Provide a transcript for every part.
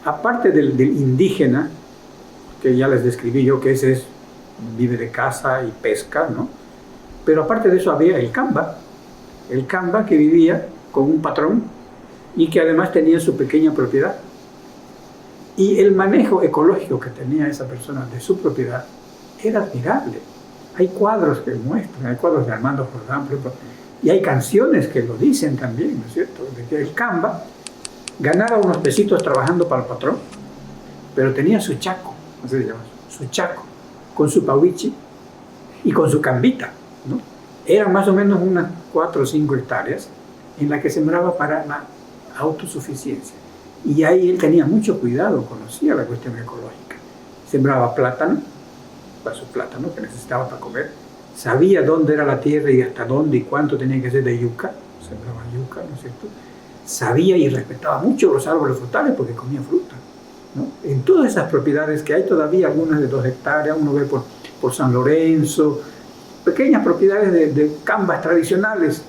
Aparte del indígena, que ya les describí yo, que ese vive de caza y pesca, ¿no? Pero aparte de eso había el Kamba que vivía con un patrón y que además tenía su pequeña propiedad. Y el manejo ecológico que tenía esa persona de su propiedad era admirable. Hay cuadros que muestran, hay cuadros de Armando Jordán, por ejemplo, y hay canciones que lo dicen también, ¿no es cierto? De que el Kamba ganaba unos pesitos trabajando para el patrón, pero tenía su chaco, así se llama, su chaco, con su pauichi y con su cambita, ¿no? Eran más o menos unas 4 o 5 hectáreas en las que sembraba para la autosuficiencia. Y ahí él tenía mucho cuidado, conocía la cuestión ecológica. Sembraba plátano, para su plátano que necesitaba para comer, sabía dónde era la tierra y hasta dónde y cuánto tenía que ser de yuca, sembraba yuca, ¿no es cierto? Sabía y respetaba mucho los árboles frutales porque comía fruta, ¿no? En todas esas propiedades que hay todavía, algunas de 2 hectáreas, uno ve por San Lorenzo, pequeñas propiedades de cambas tradicionales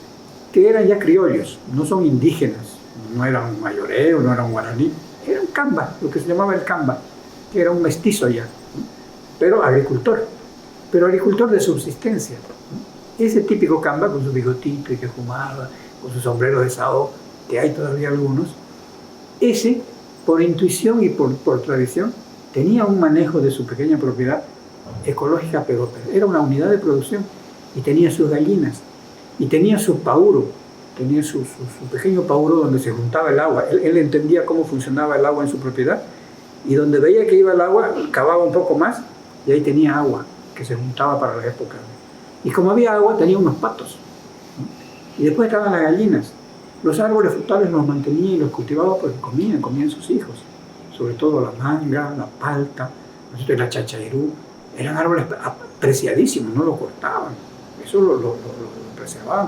que eran ya criollos, no son indígenas, no era un mayoreo, no era un guaraní, era un camba, lo que se llamaba el camba, que era un mestizo ya, ¿no? Pero agricultor de subsistencia, ¿no? Ese típico camba con su bigotito y que fumaba, con su sombrero de sao, que hay todavía algunos, ese, por intuición y por tradición, tenía un manejo de su pequeña propiedad ecológica, pero era una unidad de producción y tenía sus gallinas y tenía su pauro, tenía su pequeño pauro donde se juntaba el agua. Él entendía cómo funcionaba el agua en su propiedad y donde veía que iba el agua, cavaba un poco más y ahí tenía agua que se juntaba para la época. Y como había agua, tenía unos patos, ¿no? Y después estaban las gallinas. Los árboles frutales los mantenía y los cultivaba porque comían sus hijos, sobre todo la manga, la palta, la chachairú. Eran árboles apreciadísimos, no lo cortaban, eso lo preservaban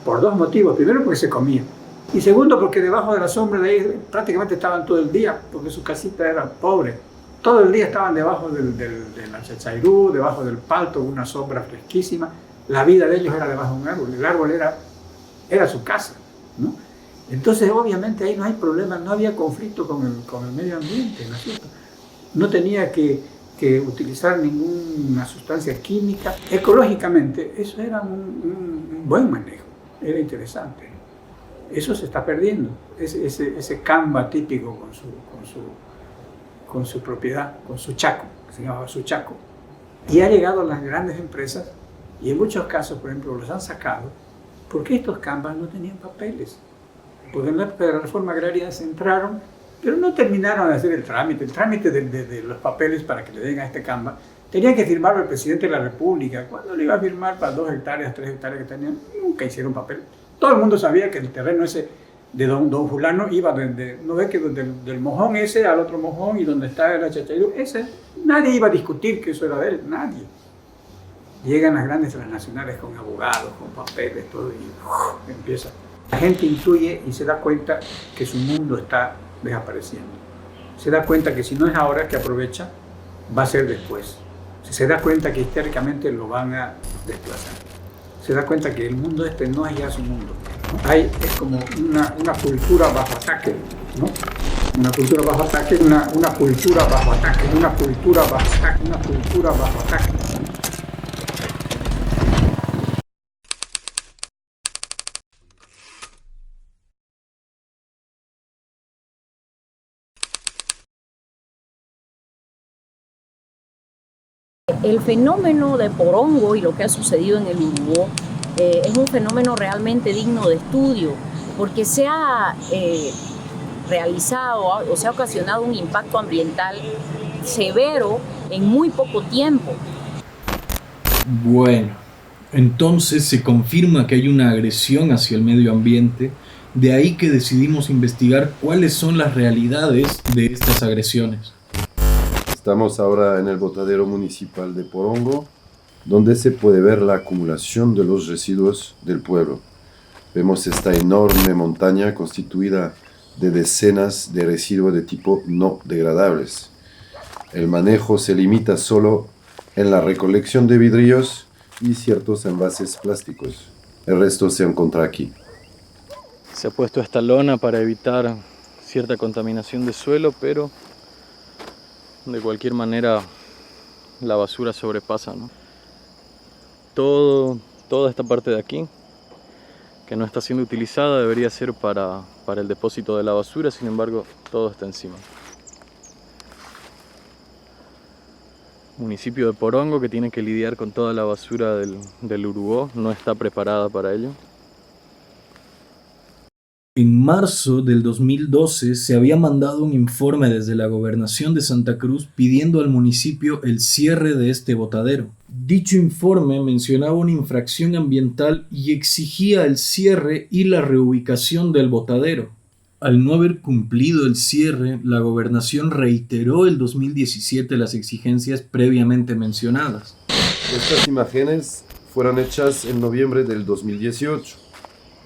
por 2 motivos. Primero, porque se comían, y segundo, porque debajo de la sombra de ahí prácticamente estaban todo el día, porque su casita era pobre. Todo el día estaban debajo de la chachairú, debajo del palto, una sombra fresquísima. La vida de ellos era debajo de un árbol, el árbol era su casa, ¿no? Entonces, obviamente, ahí no hay problema, no había conflicto con el medio ambiente, ¿no es cierto? No tenía que utilizar ninguna sustancia química. Ecológicamente, eso era un buen manejo, era interesante. Eso se está perdiendo, ese camba típico con su propiedad, con su chaco, que se llamaba su chaco. Y ha llegado a las grandes empresas, y en muchos casos, por ejemplo, los han sacado, porque estos cambas no tenían papeles. Porque en la reforma agraria se entraron, pero no terminaron de hacer el trámite de los papeles para que le den a este camba. Tenía que firmarlo el presidente de la República. ¿Cuándo le iba a firmar para 2 hectáreas, 3 hectáreas que tenían? Nunca hicieron papel. Todo el mundo sabía que el terreno ese de don fulano iba no ve que del mojón ese al otro mojón y donde está el chachairú, ese, nadie iba a discutir que eso era de él, nadie. Llegan las grandes transnacionales con abogados, con papeles, todo, y empieza. La gente intuye y se da cuenta que su mundo está desapareciendo. Se da cuenta que si no es ahora que aprovecha, va a ser después. Se da cuenta que históricamente lo van a desplazar. Se da cuenta que el mundo este no es ya su mundo, ¿no? Es como una cultura bajo ataque, ¿no? Una cultura bajo ataque, una cultura bajo ataque, una cultura bajo ataque, una cultura bajo ataque. El fenómeno de Porongo y lo que ha sucedido en el Urubó es un fenómeno realmente digno de estudio, porque se ha realizado o se ha ocasionado un impacto ambiental severo en muy poco tiempo. Bueno, entonces se confirma que hay una agresión hacia el medio ambiente, de ahí que decidimos investigar cuáles son las realidades de estas agresiones. Estamos ahora en el botadero municipal de Porongo, donde se puede ver la acumulación de los residuos del pueblo. Vemos esta enorme montaña constituida de decenas de residuos de tipo no degradables. El manejo se limita solo en la recolección de vidrios y ciertos envases plásticos. El resto se encuentra aquí. Se ha puesto esta lona para evitar cierta contaminación de suelo, pero de cualquier manera la basura sobrepasa, ¿no? Toda esta parte de aquí, que no está siendo utilizada, debería ser para el depósito de la basura, sin embargo, todo está encima. Municipio de Porongo, que tiene que lidiar con toda la basura del Urubó, no está preparada para ello. En marzo del 2012 se había mandado un informe desde la Gobernación de Santa Cruz pidiendo al municipio el cierre de este botadero. Dicho informe mencionaba una infracción ambiental y exigía el cierre y la reubicación del botadero. Al no haber cumplido el cierre, la Gobernación reiteró el 2017 las exigencias previamente mencionadas. Estas imágenes fueron hechas en noviembre del 2018.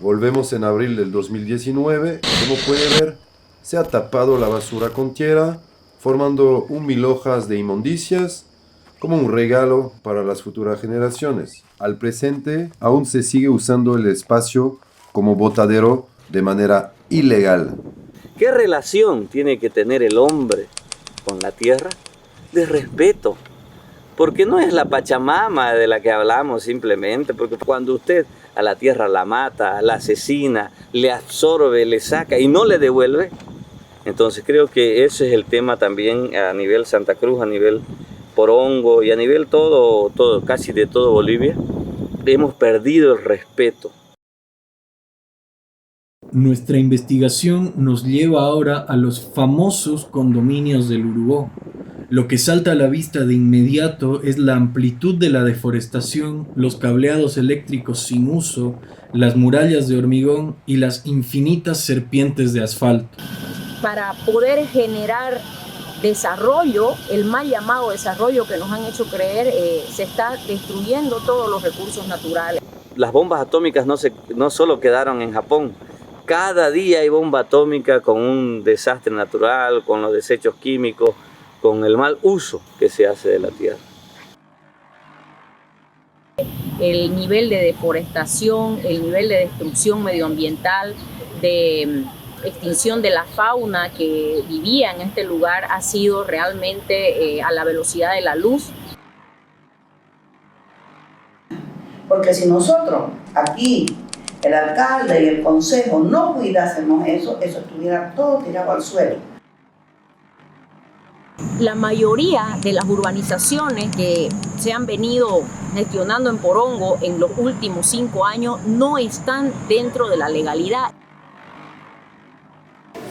Volvemos en abril del 2019. Como puede ver, se ha tapado la basura con tierra, formando 1.000 hojas de inmundicias como un regalo para las futuras generaciones. Al presente, aún se sigue usando el espacio como botadero de manera ilegal. ¿Qué relación tiene que tener el hombre con la tierra? De respeto. Porque no es la Pachamama de la que hablamos simplemente, porque cuando usted a la tierra la mata, la asesina, le absorbe, le saca y no le devuelve, entonces creo que ese es el tema también a nivel Santa Cruz, a nivel Porongo y a nivel casi de todo Bolivia. Hemos perdido el respeto. Nuestra investigación nos lleva ahora a los famosos condominios del Urubó. Lo que salta a la vista de inmediato es la amplitud de la deforestación, los cableados eléctricos sin uso, las murallas de hormigón y las infinitas serpientes de asfalto. Para poder generar desarrollo, el mal llamado desarrollo que nos han hecho creer, se está destruyendo todos los recursos naturales. Las bombas atómicas no solo quedaron en Japón. Cada día hay bomba atómica con un desastre natural, con los desechos químicos, con el mal uso que se hace de la tierra. El nivel de deforestación, el nivel de destrucción medioambiental, de extinción de la fauna que vivía en este lugar ha sido realmente a la velocidad de la luz. Porque si nosotros aquí, el alcalde y el consejo, no cuidásemos eso estuviera todo tirado al suelo. La mayoría de las urbanizaciones que se han venido gestionando en Porongo en los últimos 5 años no están dentro de la legalidad.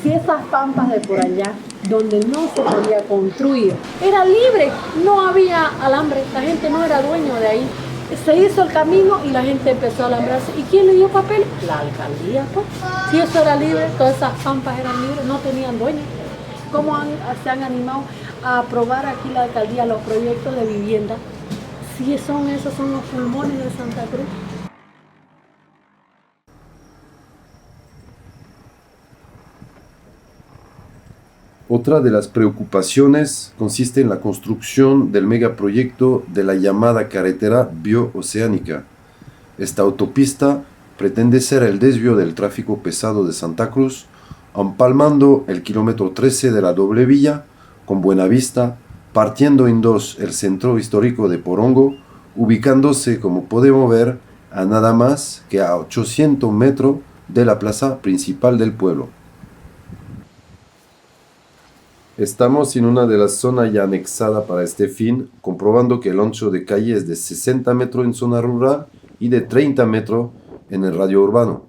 Si esas pampas de por allá, donde no se podía construir, era libre, no había alambre, la gente no era dueño de ahí. Se hizo el camino y la gente empezó a alambrarse. ¿Y quién le dio papel? La alcaldía, pues. Si eso era libre, todas esas pampas eran libres, no tenían dueño. ¿Cómo se han animado a aprobar aquí la alcaldía los proyectos de vivienda? Si esos son los pulmones de Santa Cruz. Otra de las preocupaciones consiste en la construcción del megaproyecto de la llamada carretera bioceánica. Esta autopista pretende ser el desvío del tráfico pesado de Santa Cruz, empalmando el kilómetro 13 de la doble vía con Buenavista, partiendo en dos el centro histórico de Porongo, ubicándose, como podemos ver, a nada más que a 800 metros de la plaza principal del pueblo. Estamos en una de las zonas ya anexadas para este fin, comprobando que el ancho de calle es de 60 metros en zona rural y de 30 metros en el radio urbano.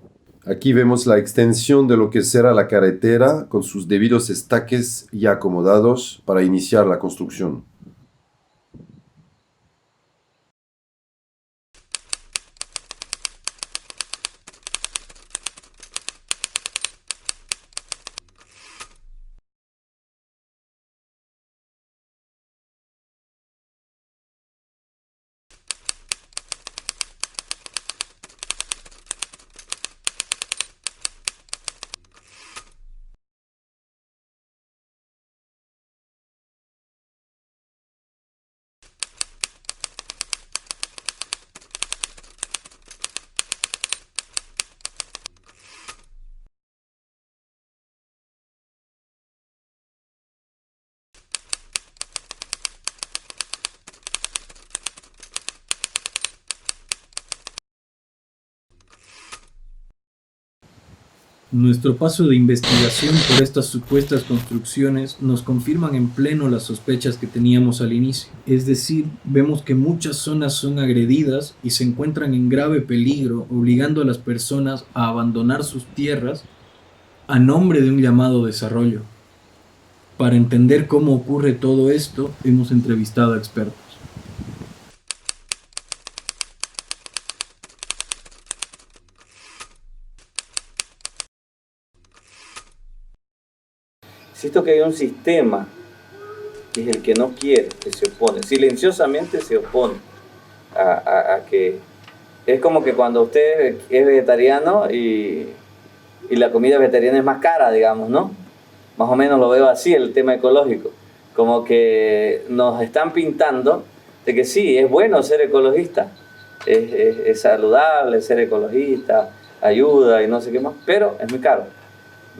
Aquí vemos la extensión de lo que será la carretera con sus debidos estaques ya acomodados para iniciar la construcción. Nuestro paso de investigación por estas supuestas construcciones nos confirman en pleno las sospechas que teníamos al inicio. Es decir, vemos que muchas zonas son agredidas y se encuentran en grave peligro, obligando a las personas a abandonar sus tierras a nombre de un llamado desarrollo. Para entender cómo ocurre todo esto, hemos entrevistado a expertos. Insisto que hay un sistema que es el que no quiere, que se opone, silenciosamente se opone a que... Es como que cuando usted es vegetariano y la comida vegetariana es más cara, digamos, ¿no? Más o menos lo veo así, el tema ecológico. Como que nos están pintando de que sí, es bueno ser ecologista, es saludable ser ecologista, ayuda y no sé qué más, pero es muy caro,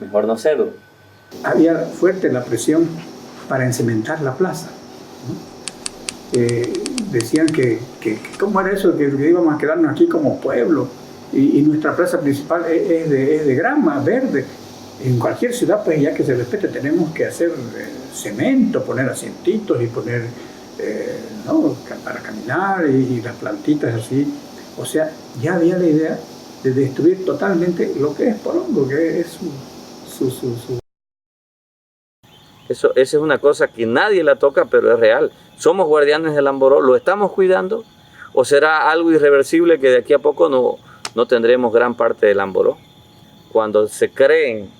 mejor no serlo. Había fuerte la presión para encementar la plaza, ¿no? Decían que cómo era eso, que íbamos a quedarnos aquí como pueblo y nuestra plaza principal es de grama verde. En cualquier ciudad, pues ya que se respete, tenemos que hacer cemento, poner asientitos y poner, ¿no? Para caminar y las plantitas así. O sea, ya había la idea de destruir totalmente lo que es Porongo, que es su Esa es una cosa que nadie la toca, pero es real. Somos guardianes del Lamboró, ¿lo estamos cuidando? ¿O será algo irreversible que de aquí a poco no tendremos gran parte del Lamboró? Cuando se creen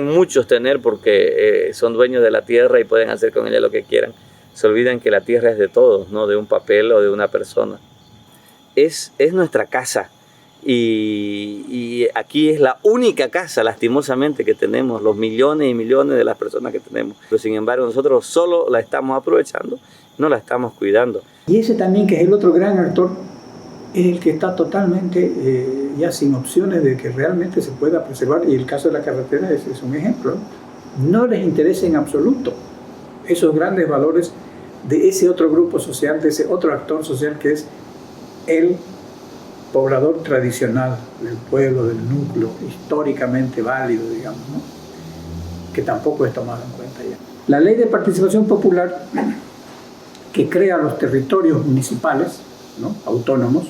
muchos tener porque son dueños de la tierra y pueden hacer con ella lo que quieran, se olvidan que la tierra es de todos, no de un papel o de una persona. Es nuestra casa. Y aquí es la única casa, lastimosamente, que tenemos, los millones y millones de las personas que tenemos. Pero sin embargo, nosotros solo la estamos aprovechando, no la estamos cuidando. Y ese también, que es el otro gran actor, es el que está totalmente ya sin opciones de que realmente se pueda preservar. Y el caso de la carretera es un ejemplo. No les interesa en absoluto esos grandes valores de ese otro grupo social, de ese otro actor social que es el poblador tradicional del pueblo, del núcleo, históricamente válido, digamos, ¿no? Que tampoco es tomado en cuenta ya. La ley de participación popular, que crea los territorios municipales, ¿no? Autónomos,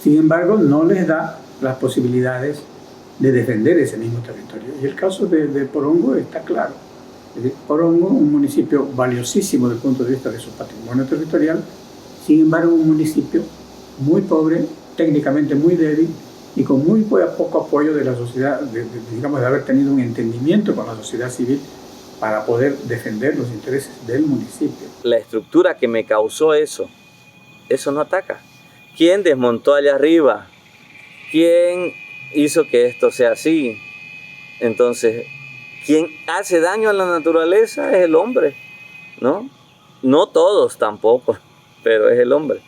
sin embargo, no les da las posibilidades de defender ese mismo territorio. Y el caso de Porongo está claro. Es decir, Porongo, un municipio valiosísimo desde el punto de vista de su patrimonio territorial, sin embargo, un municipio muy pobre, técnicamente muy débil y con muy poco apoyo de la sociedad, digamos, de haber tenido un entendimiento con la sociedad civil para poder defender los intereses del municipio. La estructura que me causó eso no ataca. ¿Quién desmontó allá arriba? ¿Quién hizo que esto sea así? Entonces, quien hace daño a la naturaleza es el hombre, ¿no? No todos tampoco, pero es el hombre.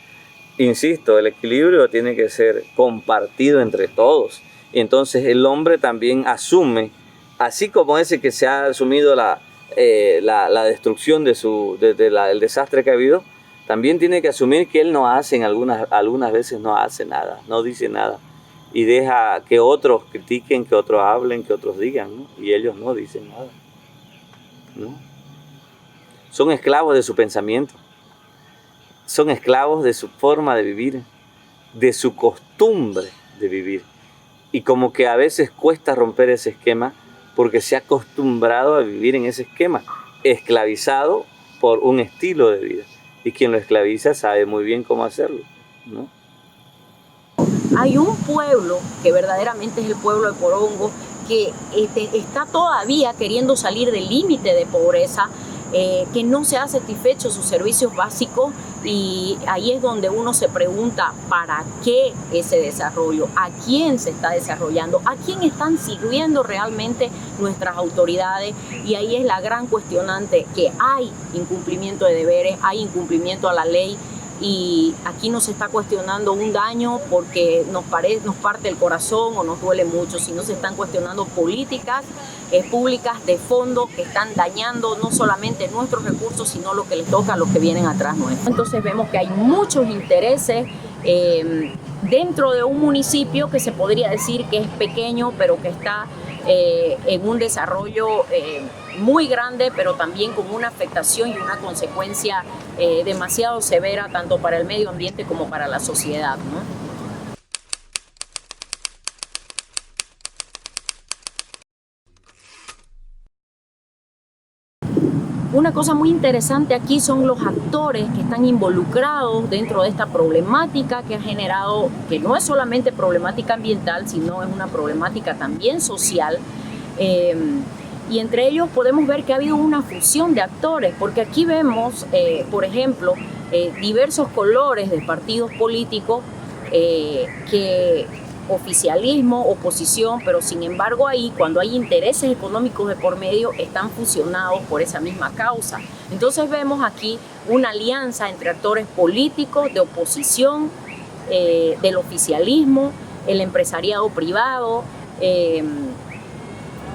Insisto, el equilibrio tiene que ser compartido entre todos. Y entonces el hombre también asume, así como ese que se ha asumido la destrucción el desastre que ha habido, también tiene que asumir que él no hace, algunas veces no hace nada, no dice nada. Y deja que otros critiquen, que otros hablen, que otros digan, ¿no? Y ellos no dicen nada. ¿no? Son esclavos de su pensamiento, son esclavos de su forma de vivir, de su costumbre de vivir. Y como que a veces cuesta romper ese esquema porque se ha acostumbrado a vivir en ese esquema, esclavizado por un estilo de vida. Y quien lo esclaviza sabe muy bien cómo hacerlo, ¿no? Hay un pueblo que verdaderamente es el pueblo de Porongo que está todavía queriendo salir del límite de pobreza, que no se ha satisfecho sus servicios básicos, y ahí es donde uno se pregunta ¿para qué ese desarrollo? ¿A quién se está desarrollando? ¿A quién están sirviendo realmente nuestras autoridades? Y ahí es la gran cuestionante, que hay incumplimiento de deberes, hay incumplimiento a la ley, y aquí no se está cuestionando un daño porque nos parte el corazón o nos duele mucho, sino se están cuestionando políticas públicas de fondo que están dañando no solamente nuestros recursos, sino lo que les toca a los que vienen atrás nuestro. Entonces vemos que hay muchos intereses dentro de un municipio que se podría decir que es pequeño, pero que está en un desarrollo muy grande, pero también con una afectación y una consecuencia demasiado severa tanto para el medio ambiente como para la sociedad, ¿no? Una cosa muy interesante aquí son los actores que están involucrados dentro de esta problemática que ha generado, que no es solamente problemática ambiental, sino es una problemática también social. Y entre ellos podemos ver que ha habido una fusión de actores, porque aquí vemos, por ejemplo, diversos colores de partidos políticos, que oficialismo, oposición, pero sin embargo ahí, cuando hay intereses económicos de por medio, están fusionados por esa misma causa. Entonces vemos aquí una alianza entre actores políticos, de oposición, del oficialismo, el empresariado privado,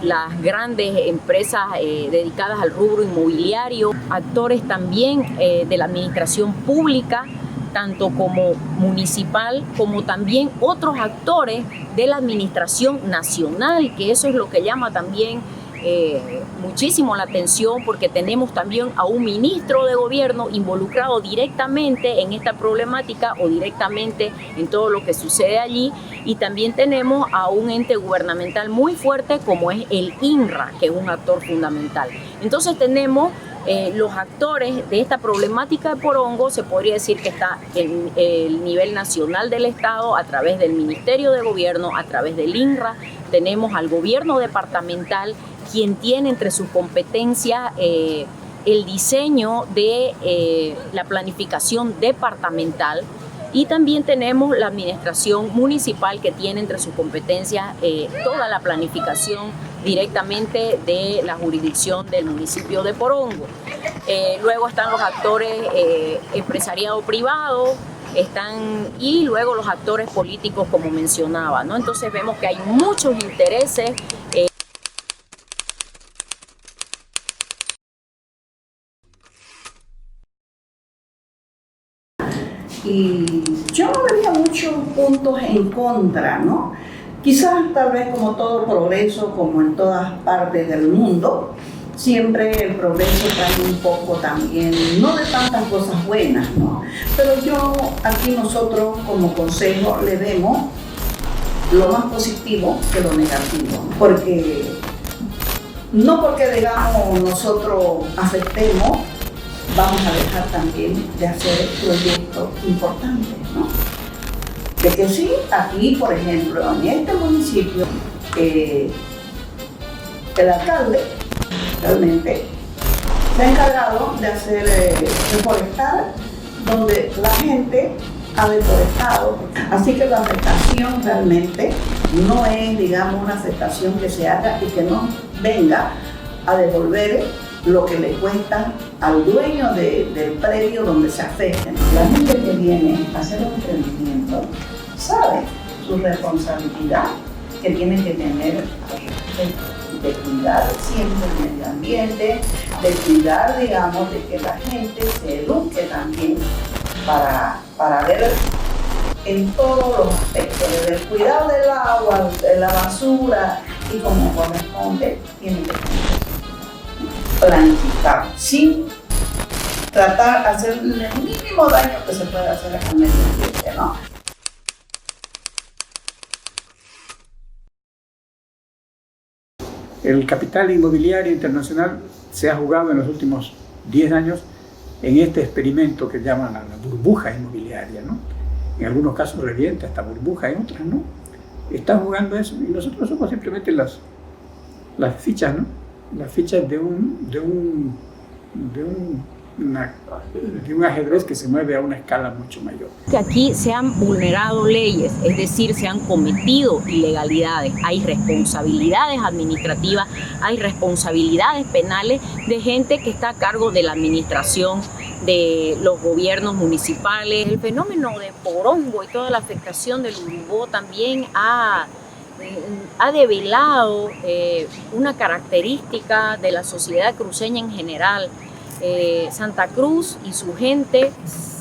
las grandes empresas dedicadas al rubro inmobiliario, actores también de la administración pública, tanto como municipal, como también otros actores de la administración nacional, que eso es lo que llama también muchísimo la atención, porque tenemos también a un ministro de gobierno involucrado directamente en esta problemática o directamente en todo lo que sucede allí, y también tenemos a un ente gubernamental muy fuerte como es el INRA, que es un actor fundamental. Entonces tenemos los actores de esta problemática de Porongo, se podría decir que está en el nivel nacional del Estado, a través del Ministerio de Gobierno, a través del INRA. Tenemos al gobierno departamental, quien tiene entre sus competencias el diseño de la planificación departamental, y también tenemos la administración municipal, que tiene entre sus competencias toda la planificación directamente de la jurisdicción del municipio de Porongo. Luego están los actores empresariado privado, y luego los actores políticos, como mencionaba, ¿no? Entonces vemos que hay muchos intereses. Y yo no vería muchos puntos en contra, ¿no? Quizás, tal vez, como todo progreso, como en todas partes del mundo, siempre el progreso trae un poco también, no de tantas cosas buenas, ¿no? Pero aquí nosotros como consejo le vemos lo más positivo que lo negativo, porque no porque digamos nosotros afectemos, vamos a dejar también de hacer proyectos importantes, ¿no? De que sí, aquí, por ejemplo, en este municipio, el alcalde realmente se ha encargado de hacer reforestar donde la gente ha deforestado. Así que la afectación realmente no es, digamos, una afectación que se haga y que no venga a devolver lo que le cuesta al dueño del predio donde se afecten. La gente que viene a hacer un emprendimiento sabe su responsabilidad que tiene que tener de cuidar siempre el medio ambiente, de cuidar, digamos, de que la gente se eduque también para ver en todos los aspectos, desde el cuidado del agua, de la basura, y como corresponde, tiene que tener. planificar, sin tratar de hacer el mínimo daño que se puede hacer al medio ambiente, ¿no? El capital inmobiliario internacional se ha jugado en los últimos 10 años en este experimento que llaman la burbuja inmobiliaria, ¿no? En algunos casos revienta esta burbuja, en otras no. Están jugando eso y nosotros somos simplemente las fichas, ¿no? Las fichas de un ajedrez que se mueve a una escala mucho mayor. Que aquí se han vulnerado leyes, es decir, se han cometido ilegalidades, hay responsabilidades administrativas, hay responsabilidades penales de gente que está a cargo de la administración de los gobiernos municipales. El fenómeno de Porongo y toda la afectación del Urubó también ha develado una característica de la sociedad cruceña en general. Santa Cruz y su gente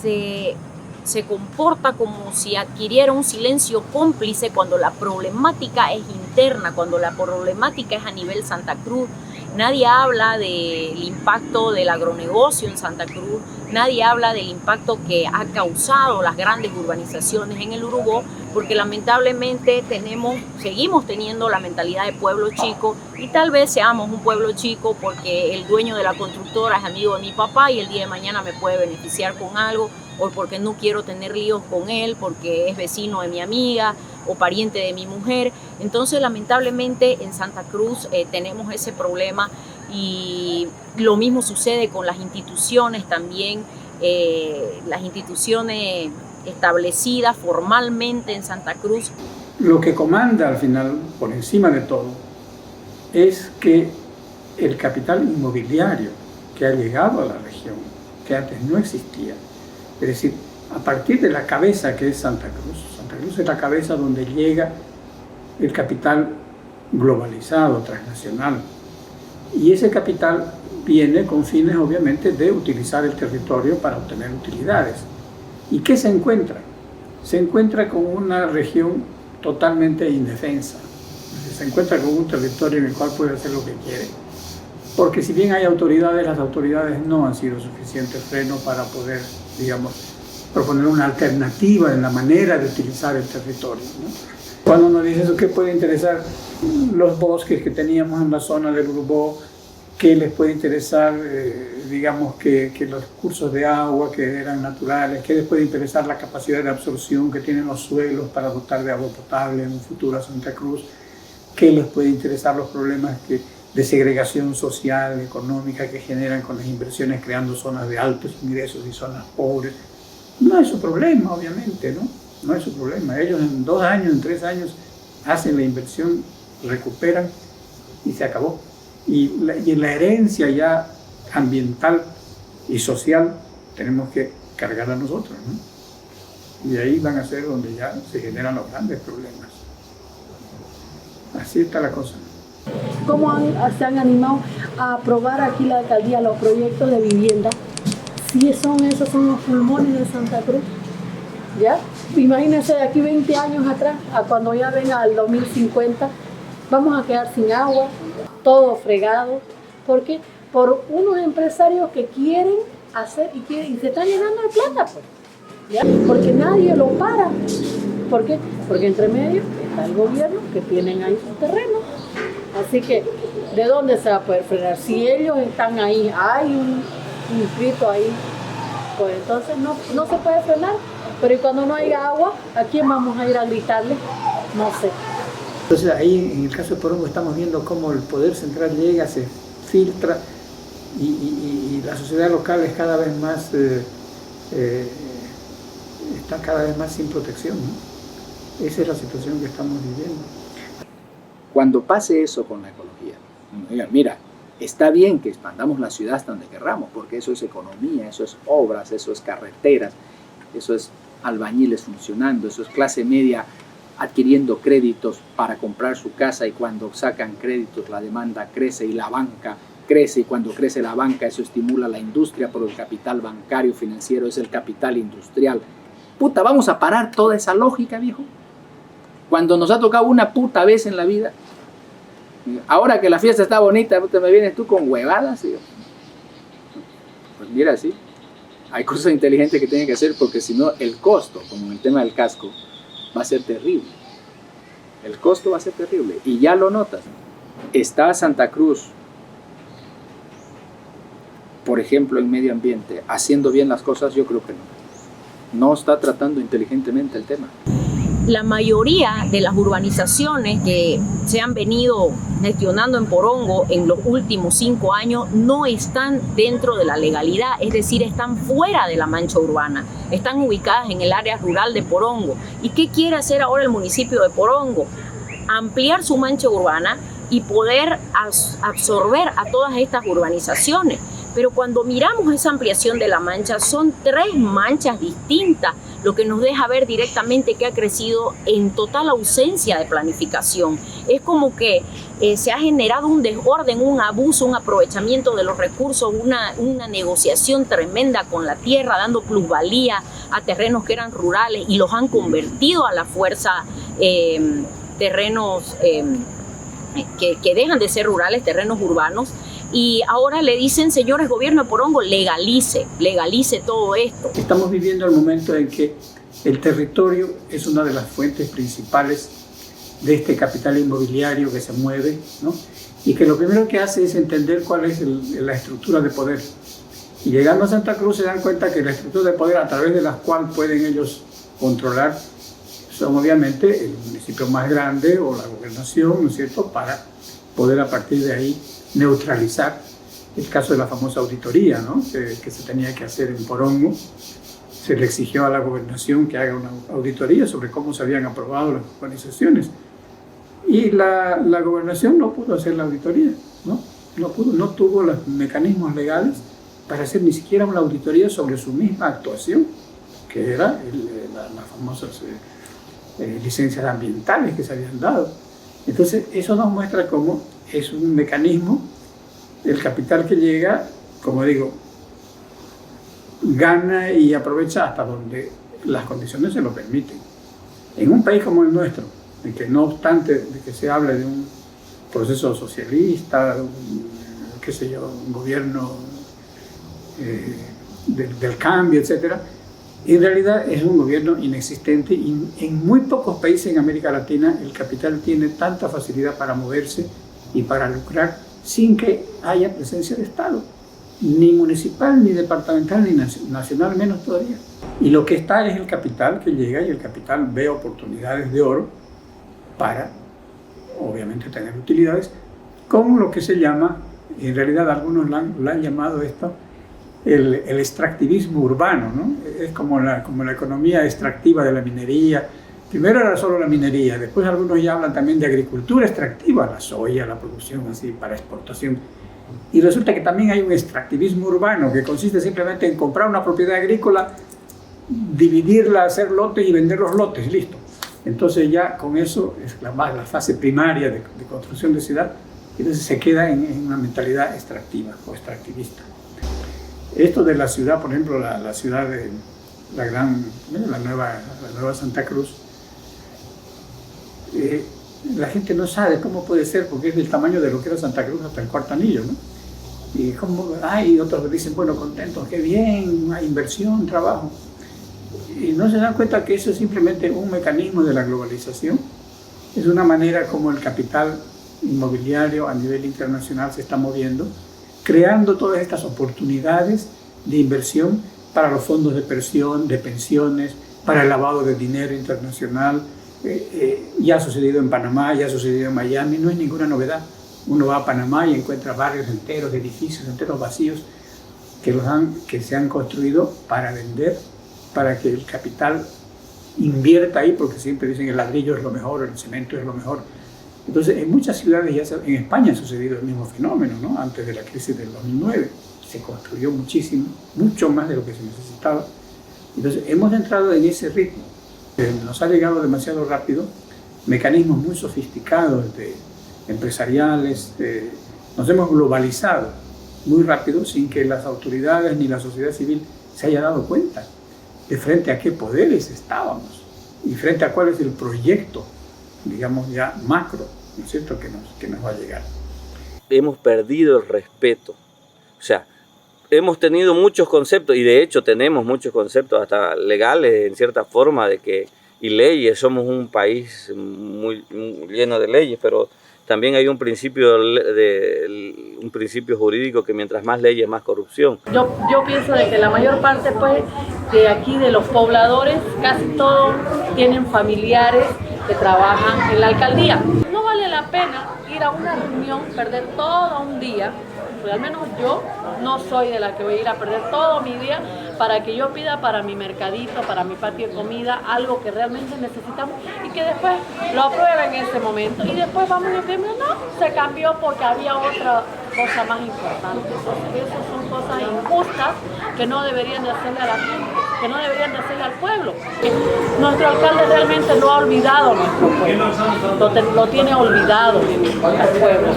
se comporta como si adquiriera un silencio cómplice cuando la problemática es interna, cuando la problemática es a nivel Santa Cruz. Nadie habla del impacto del agronegocio en Santa Cruz, nadie habla del impacto que ha causado las grandes urbanizaciones en el Urubó, porque lamentablemente seguimos teniendo la mentalidad de pueblo chico y tal vez seamos un pueblo chico porque el dueño de la constructora es amigo de mi papá y el día de mañana me puede beneficiar con algo, o porque no quiero tener líos con él porque es vecino de mi amiga o pariente de mi mujer. Entonces lamentablemente en Santa Cruz tenemos ese problema y lo mismo sucede con las instituciones también, las instituciones establecidas formalmente en Santa Cruz. Lo que comanda al final, por encima de todo, es que el capital inmobiliario que ha llegado a la región, que antes no existía, es decir, a partir de la cabeza que es Santa Cruz es la cabeza donde llega el capital globalizado, transnacional, y ese capital viene con fines obviamente de utilizar el territorio para obtener utilidades. ¿Y qué se encuentra? Se encuentra con una región totalmente indefensa, se encuentra con un territorio en el cual puede hacer lo que quiere, porque si bien hay autoridades, las autoridades no han sido suficientes freno para poder, digamos, proponer una alternativa en la manera de utilizar el territorio, ¿no? Cuando uno dice eso, ¿qué puede interesar los bosques que teníamos en la zona del Urubó? ¿Qué les puede interesar, digamos, que los cursos de agua que eran naturales? ¿Qué les puede interesar la capacidad de absorción que tienen los suelos para dotar de agua potable en un futuro a Santa Cruz? ¿Qué les puede interesar los problemas de segregación social, económica que generan con las inversiones creando zonas de altos ingresos y zonas pobres? No es su problema, obviamente, ¿no? No es su problema. Ellos en 2 años, en 3 años hacen la inversión, recuperan y se acabó. Y la herencia ya ambiental y social tenemos que cargar a nosotros, ¿no? Y ahí van a ser donde ya se generan los grandes problemas. Así está la cosa. ¿Cómo se han animado a aprobar aquí la alcaldía los proyectos de vivienda? Si esos son los pulmones de Santa Cruz, ¿ya? Imagínense de aquí 20 años atrás, a cuando ya venga el 2050, vamos a quedar sin agua, todo fregado. ¿Por qué? Por unos empresarios que quieren hacer y se están llenando de plata, pues, ¿ya? Porque nadie lo para. ¿Por qué? Porque entre medio está el gobierno que tienen ahí sus terrenos. Así que, ¿de dónde se va a poder frenar? Si ellos están ahí, hay un inscrito ahí, pues entonces no se puede frenar. Pero y cuando no haya agua, ¿a quién vamos a ir a gritarle? No sé. Entonces ahí en el caso de Porongo estamos viendo cómo el poder central llega, se filtra y la sociedad local es cada vez más, está cada vez más sin protección, ¿no? Esa es la situación que estamos viviendo. Cuando pase eso con la ecología, mira, está bien que expandamos la ciudad hasta donde querramos, porque eso es economía, eso es obras, eso es carreteras, eso es albañiles funcionando, eso es clase media adquiriendo créditos para comprar su casa, y cuando sacan créditos la demanda crece y la banca crece, y cuando crece la banca eso estimula la industria, porque el capital bancario financiero es el capital industrial. Puta, vamos a parar toda esa lógica, viejo. Cuando nos ha tocado una puta vez en la vida, Ahora que la fiesta está bonita, te me vienes tú con huevadas. Y yo, pues mira, sí, hay cosas inteligentes que tienen que hacer, porque si no el costo, como en el tema del casco, va a ser terrible. El costo va a ser terrible y ya lo notas. ¿Está Santa Cruz, por ejemplo, en medio ambiente, haciendo bien las cosas? Yo creo que no. No está tratando inteligentemente el tema. La mayoría de las urbanizaciones que se han venido gestionando en Porongo en los últimos 5 años no están dentro de la legalidad, es decir, están fuera de la mancha urbana, están ubicadas en el área rural de Porongo. ¿Y qué quiere hacer ahora el municipio de Porongo? Ampliar su mancha urbana y poder absorber a todas estas urbanizaciones. Pero cuando miramos esa ampliación de la mancha, son 3 manchas distintas, lo que nos deja ver directamente que ha crecido en total ausencia de planificación. Es como que se ha generado un desorden, un abuso, un aprovechamiento de los recursos, una negociación tremenda con la tierra, dando plusvalía a terrenos que eran rurales y los han convertido a la fuerza terrenos que dejan de ser rurales, terrenos urbanos. Y ahora le dicen, señores, gobierno de Porongo, legalice todo esto. Estamos viviendo el momento en que el territorio es una de las fuentes principales de este capital inmobiliario que se mueve, ¿no? Y que lo primero que hace es entender cuál es la estructura de poder. Y llegando a Santa Cruz se dan cuenta que la estructura de poder a través de la cual pueden ellos controlar son obviamente el municipio más grande o la gobernación, ¿no es cierto?, para poder a partir de ahí neutralizar el caso de la famosa auditoría, ¿no?, que se tenía que hacer en Porongo. Se le exigió a la gobernación que haga una auditoría sobre cómo se habían aprobado las urbanizaciones. Y la gobernación no pudo hacer la auditoría, ¿no? No tuvo los mecanismos legales para hacer ni siquiera una auditoría sobre su misma actuación, que era las famosas licencias ambientales que se habían dado. Entonces, eso nos muestra cómo es un mecanismo, el capital que llega, como digo, gana y aprovecha hasta donde las condiciones se lo permiten. En un país como el nuestro, en que no obstante de que se hable de un proceso socialista, un gobierno del cambio, etc., en realidad es un gobierno inexistente y en muy pocos países en América Latina el capital tiene tanta facilidad para moverse y para lucrar sin que haya presencia de Estado, ni municipal, ni departamental, ni nacional, menos todavía. Y lo que está es el capital que llega y el capital ve oportunidades de oro para, obviamente, tener utilidades con lo que se llama, en realidad algunos lo han llamado esto, el extractivismo urbano, ¿no? Es como la economía extractiva de la minería. Primero era solo la minería, después algunos ya hablan también de agricultura extractiva, la soya, la producción así para exportación. Y resulta que también hay un extractivismo urbano que consiste simplemente en comprar una propiedad agrícola, dividirla, hacer lotes y vender los lotes, listo. Entonces ya con eso es la fase primaria de construcción de ciudad, entonces se queda en una mentalidad extractiva o extractivista. Esto de la ciudad, por ejemplo, la ciudad de la nueva Santa Cruz, la gente no sabe cómo puede ser, porque es del tamaño de lo que era Santa Cruz hasta el Cuarto Anillo, ¿no? Y otros dicen, bueno, contentos, qué bien, hay inversión, trabajo. Y no se dan cuenta que eso es simplemente un mecanismo de la globalización. Es una manera como el capital inmobiliario a nivel internacional se está moviendo, creando todas estas oportunidades de inversión para los fondos de pensiones, para el lavado de dinero internacional. Ya ha sucedido en Panamá, ya ha sucedido en Miami, no es ninguna novedad. Uno va a Panamá y encuentra barrios enteros, edificios enteros vacíos que se han construido para vender, para que el capital invierta ahí, porque siempre dicen el ladrillo es lo mejor, el cemento es lo mejor. Entonces, en muchas ciudades, en España ha sucedido el mismo fenómeno, ¿no? Antes de la crisis del 2009, se construyó muchísimo, mucho más de lo que se necesitaba. Entonces, hemos entrado en ese ritmo. Nos ha llegado demasiado rápido mecanismos muy sofisticados empresariales, nos hemos globalizado muy rápido sin que las autoridades ni la sociedad civil se haya dado cuenta de frente a qué poderes estábamos y frente a cuál es el proyecto, digamos ya macro, ¿no es cierto?, que nos va a llegar. Hemos perdido el respeto. O sea, hemos tenido muchos conceptos, y de hecho tenemos muchos conceptos hasta legales en cierta forma y leyes. Somos un país muy lleno de leyes, pero también hay un principio jurídico que mientras más leyes, más corrupción. Yo pienso de que la mayor parte pues de aquí de los pobladores, casi todos tienen familiares que trabajan en la alcaldía. No vale la pena ir a una reunión, perder todo un día, porque al menos yo no soy de la que voy a ir a perder todo mi día para que yo pida para mi mercadito, para mi patio de comida, algo que realmente necesitamos y que después lo aprueben en ese momento y después vamos y decimos, no, se cambió porque había otra cosa más importante. Entonces, esas son cosas injustas que no deberían de hacerle a la gente, que no deberían de hacerle al pueblo. Nuestro alcalde realmente no ha olvidado a nuestro pueblo, lo tiene olvidado al pueblo.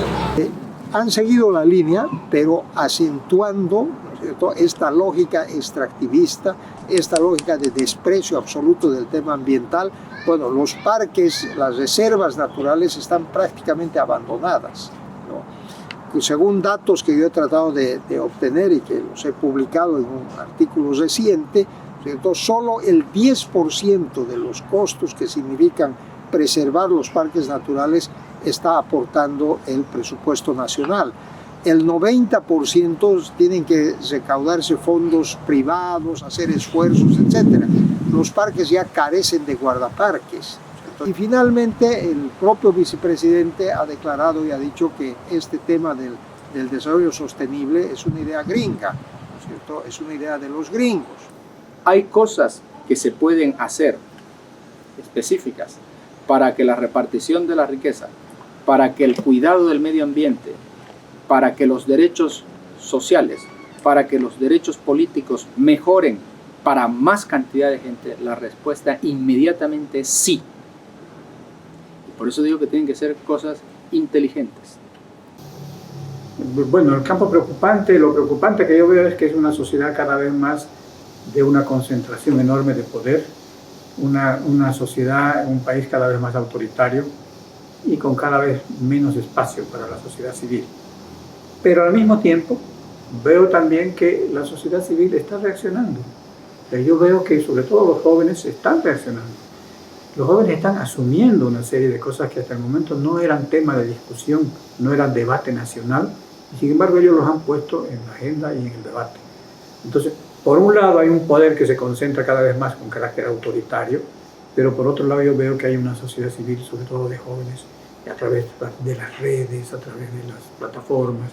Han seguido la línea, pero acentuando, ¿no es cierto?, esta lógica extractivista, esta lógica de desprecio absoluto del tema ambiental. Bueno, los parques, las reservas naturales están prácticamente abandonadas, ¿no? Según datos que yo he tratado de obtener y que los he publicado en un artículo reciente, ¿cierto?, solo el 10% de los costos que significan preservar los parques naturales está aportando el presupuesto nacional. El 90% tienen que recaudarse fondos privados, hacer esfuerzos, etc. Los parques ya carecen de guardaparques. Y finalmente el propio vicepresidente ha declarado y ha dicho que este tema del desarrollo sostenible es una idea gringa, ¿no es cierto?, es una idea de los gringos. Hay cosas que se pueden hacer específicas para que la repartición de la riqueza, para que el cuidado del medio ambiente, para que los derechos sociales, para que los derechos políticos mejoren para más cantidad de gente. La respuesta inmediatamente es sí. Y por eso digo que tienen que ser cosas inteligentes. Bueno, el campo preocupante, lo preocupante que yo veo es que es una sociedad cada vez más de una concentración enorme de poder, una sociedad, un país cada vez más autoritario y con cada vez menos espacio para la sociedad civil. Pero al mismo tiempo veo también que la sociedad civil está reaccionando. Yo veo que sobre todo los jóvenes están reaccionando. Los jóvenes están asumiendo una serie de cosas que hasta el momento no eran tema de discusión, no eran debate nacional, y sin embargo ellos los han puesto en la agenda y en el debate. Entonces, por un lado hay un poder que se concentra cada vez más con carácter autoritario, pero por otro lado yo veo que hay una sociedad civil, sobre todo de jóvenes, a través de las redes, a través de las plataformas,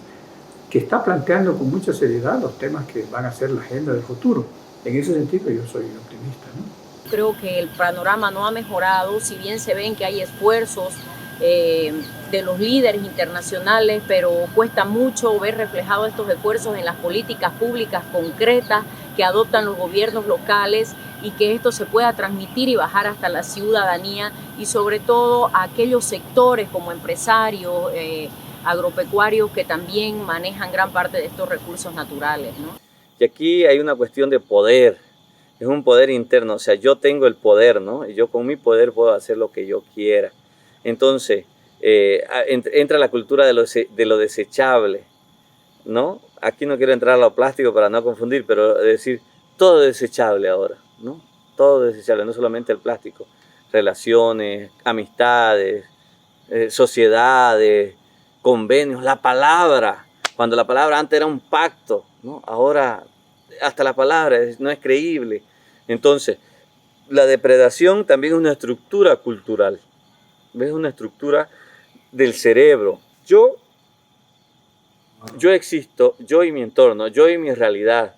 que está planteando con mucha seriedad los temas que van a ser la agenda del futuro. En ese sentido yo soy optimista, ¿no? Creo que el panorama no ha mejorado, si bien se ven que hay esfuerzos de los líderes internacionales, pero cuesta mucho ver reflejados estos esfuerzos en las políticas públicas concretas que adoptan los gobiernos locales y que esto se pueda transmitir y bajar hasta la ciudadanía y sobre todo a aquellos sectores como empresarios, agropecuarios que también manejan gran parte de estos recursos naturales, ¿no? Y aquí hay una cuestión de poder, es un poder interno, o sea, yo tengo el poder, ¿no? Y yo con mi poder puedo hacer lo que yo quiera. Entonces, entra la cultura de lo desechable, ¿no? Aquí no quiero entrar a lo plástico para no confundir, pero decir, todo es desechable ahora, ¿no? Todo es desechable, no solamente el plástico, relaciones, amistades, sociedades, convenios, la palabra, cuando la palabra antes era un pacto, ¿no? Ahora hasta la palabra no es creíble. Entonces, la depredación también es una estructura cultural, es una estructura del cerebro. Yo existo, yo y mi entorno, yo y mi realidad,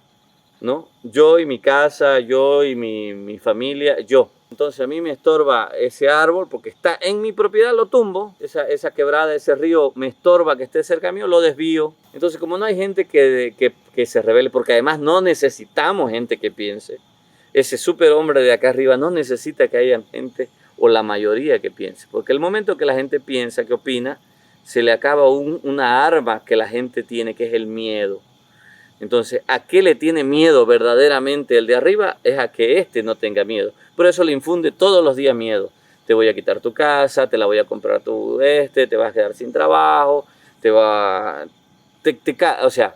¿no? Yo y mi casa, yo y mi familia, yo. Entonces a mí me estorba ese árbol porque está en mi propiedad, lo tumbo. Esa quebrada, ese río me estorba que esté cerca mío, lo desvío. Entonces como no hay gente que se rebele, porque además no necesitamos gente que piense. Ese superhombre de acá arriba no necesita que haya gente o la mayoría que piense. Porque el momento que la gente piensa, que opina, se le acaba una arma que la gente tiene, que es el miedo. Entonces, ¿a qué le tiene miedo verdaderamente el de arriba? Es a que éste no tenga miedo. Por eso le infunde todos los días miedo. te voy a quitar tu casa, te la voy a comprar te vas a quedar sin trabajo, o sea,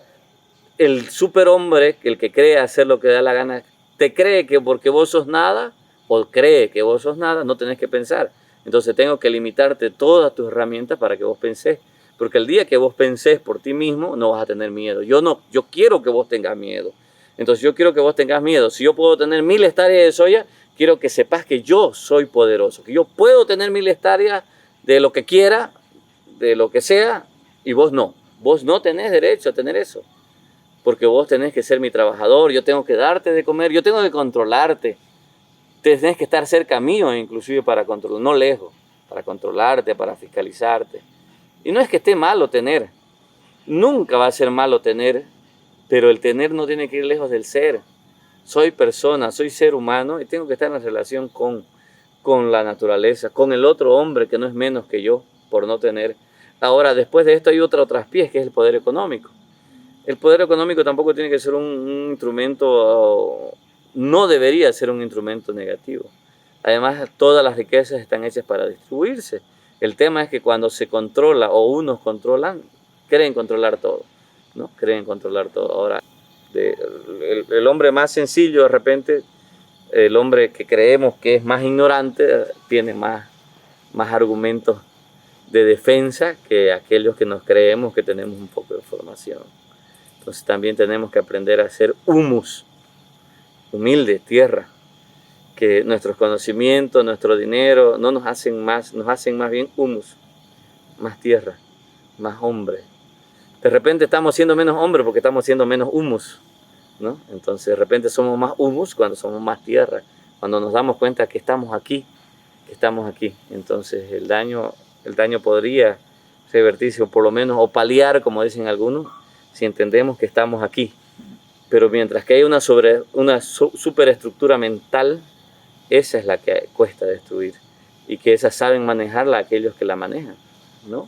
el superhombre, el que cree hacer lo que da la gana, te cree que porque vos sos nada, o cree que vos sos nada, no tenés que pensar. Entonces tengo que limitarte todas tus herramientas para que vos pensés. Porque el día que vos pensés por ti mismo, no vas a tener miedo. Yo quiero que vos tengas miedo. Entonces yo quiero que vos tengas miedo. Si yo puedo tener 1000 hectáreas de soya, quiero que sepas que yo soy poderoso. Que yo puedo tener 1000 hectáreas de lo que quiera, de lo que sea, y vos no. Vos no tenés derecho a tener eso. Porque vos tenés que ser mi trabajador, yo tengo que darte de comer, yo tengo que controlarte. Tenés que estar cerca mío, inclusive para controlar, no lejos, para controlarte, para fiscalizarte. Y no es que esté malo tener, nunca va a ser malo tener, pero el tener no tiene que ir lejos del ser. Soy persona, soy ser humano y tengo que estar en relación con la naturaleza, con el otro hombre que no es menos que yo, por no tener. Ahora, después de esto hay otro traspiés, que es el poder económico. El poder económico tampoco tiene que ser un instrumento, no debería ser un instrumento negativo. Además, todas las riquezas están hechas para distribuirse. El tema es que cuando se controla o unos controlan, creen controlar todo, ¿no? Creen controlar todo. Ahora, el hombre más sencillo, de repente, el hombre que creemos que es más ignorante, tiene más argumentos de defensa que aquellos que nos creemos que tenemos un poco de formación. Entonces también tenemos que aprender a hacer humus, humilde, tierra, que nuestros conocimientos, nuestro dinero no nos hacen más bien humus, más tierra, más hombre. De repente estamos siendo menos hombre porque estamos siendo menos humus, ¿no? Entonces de repente somos más humus cuando somos más tierra, cuando nos damos cuenta que estamos aquí, Entonces el daño podría revertirse o por lo menos o paliar, como dicen algunos, si entendemos que estamos aquí. Pero mientras que hay una superestructura mental, esa es la que cuesta destruir y que esa saben manejarla aquellos que la manejan, ¿no?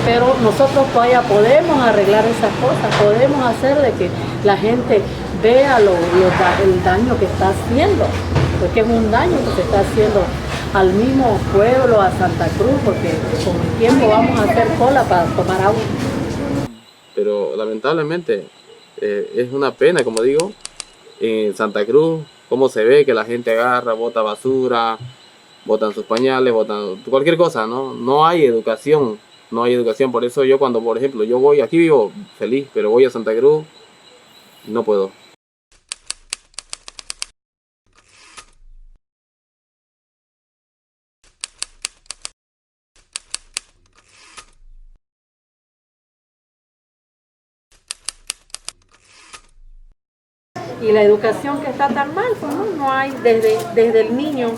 Pero nosotros todavía podemos arreglar esas cosas, podemos hacer de que la gente vea el daño que está haciendo, porque es un daño que se está haciendo al mismo pueblo, a Santa Cruz, porque con el tiempo vamos a hacer cola para tomar agua. Pero lamentablemente es una pena, como digo, en Santa Cruz, cómo se ve que la gente agarra, bota basura, botan sus pañales, botan cualquier cosa, ¿no? No hay educación, por eso yo cuando, por ejemplo, yo voy, aquí vivo feliz, pero voy a Santa Cruz, no puedo. Y la educación que está tan mal, pues no hay, desde el niño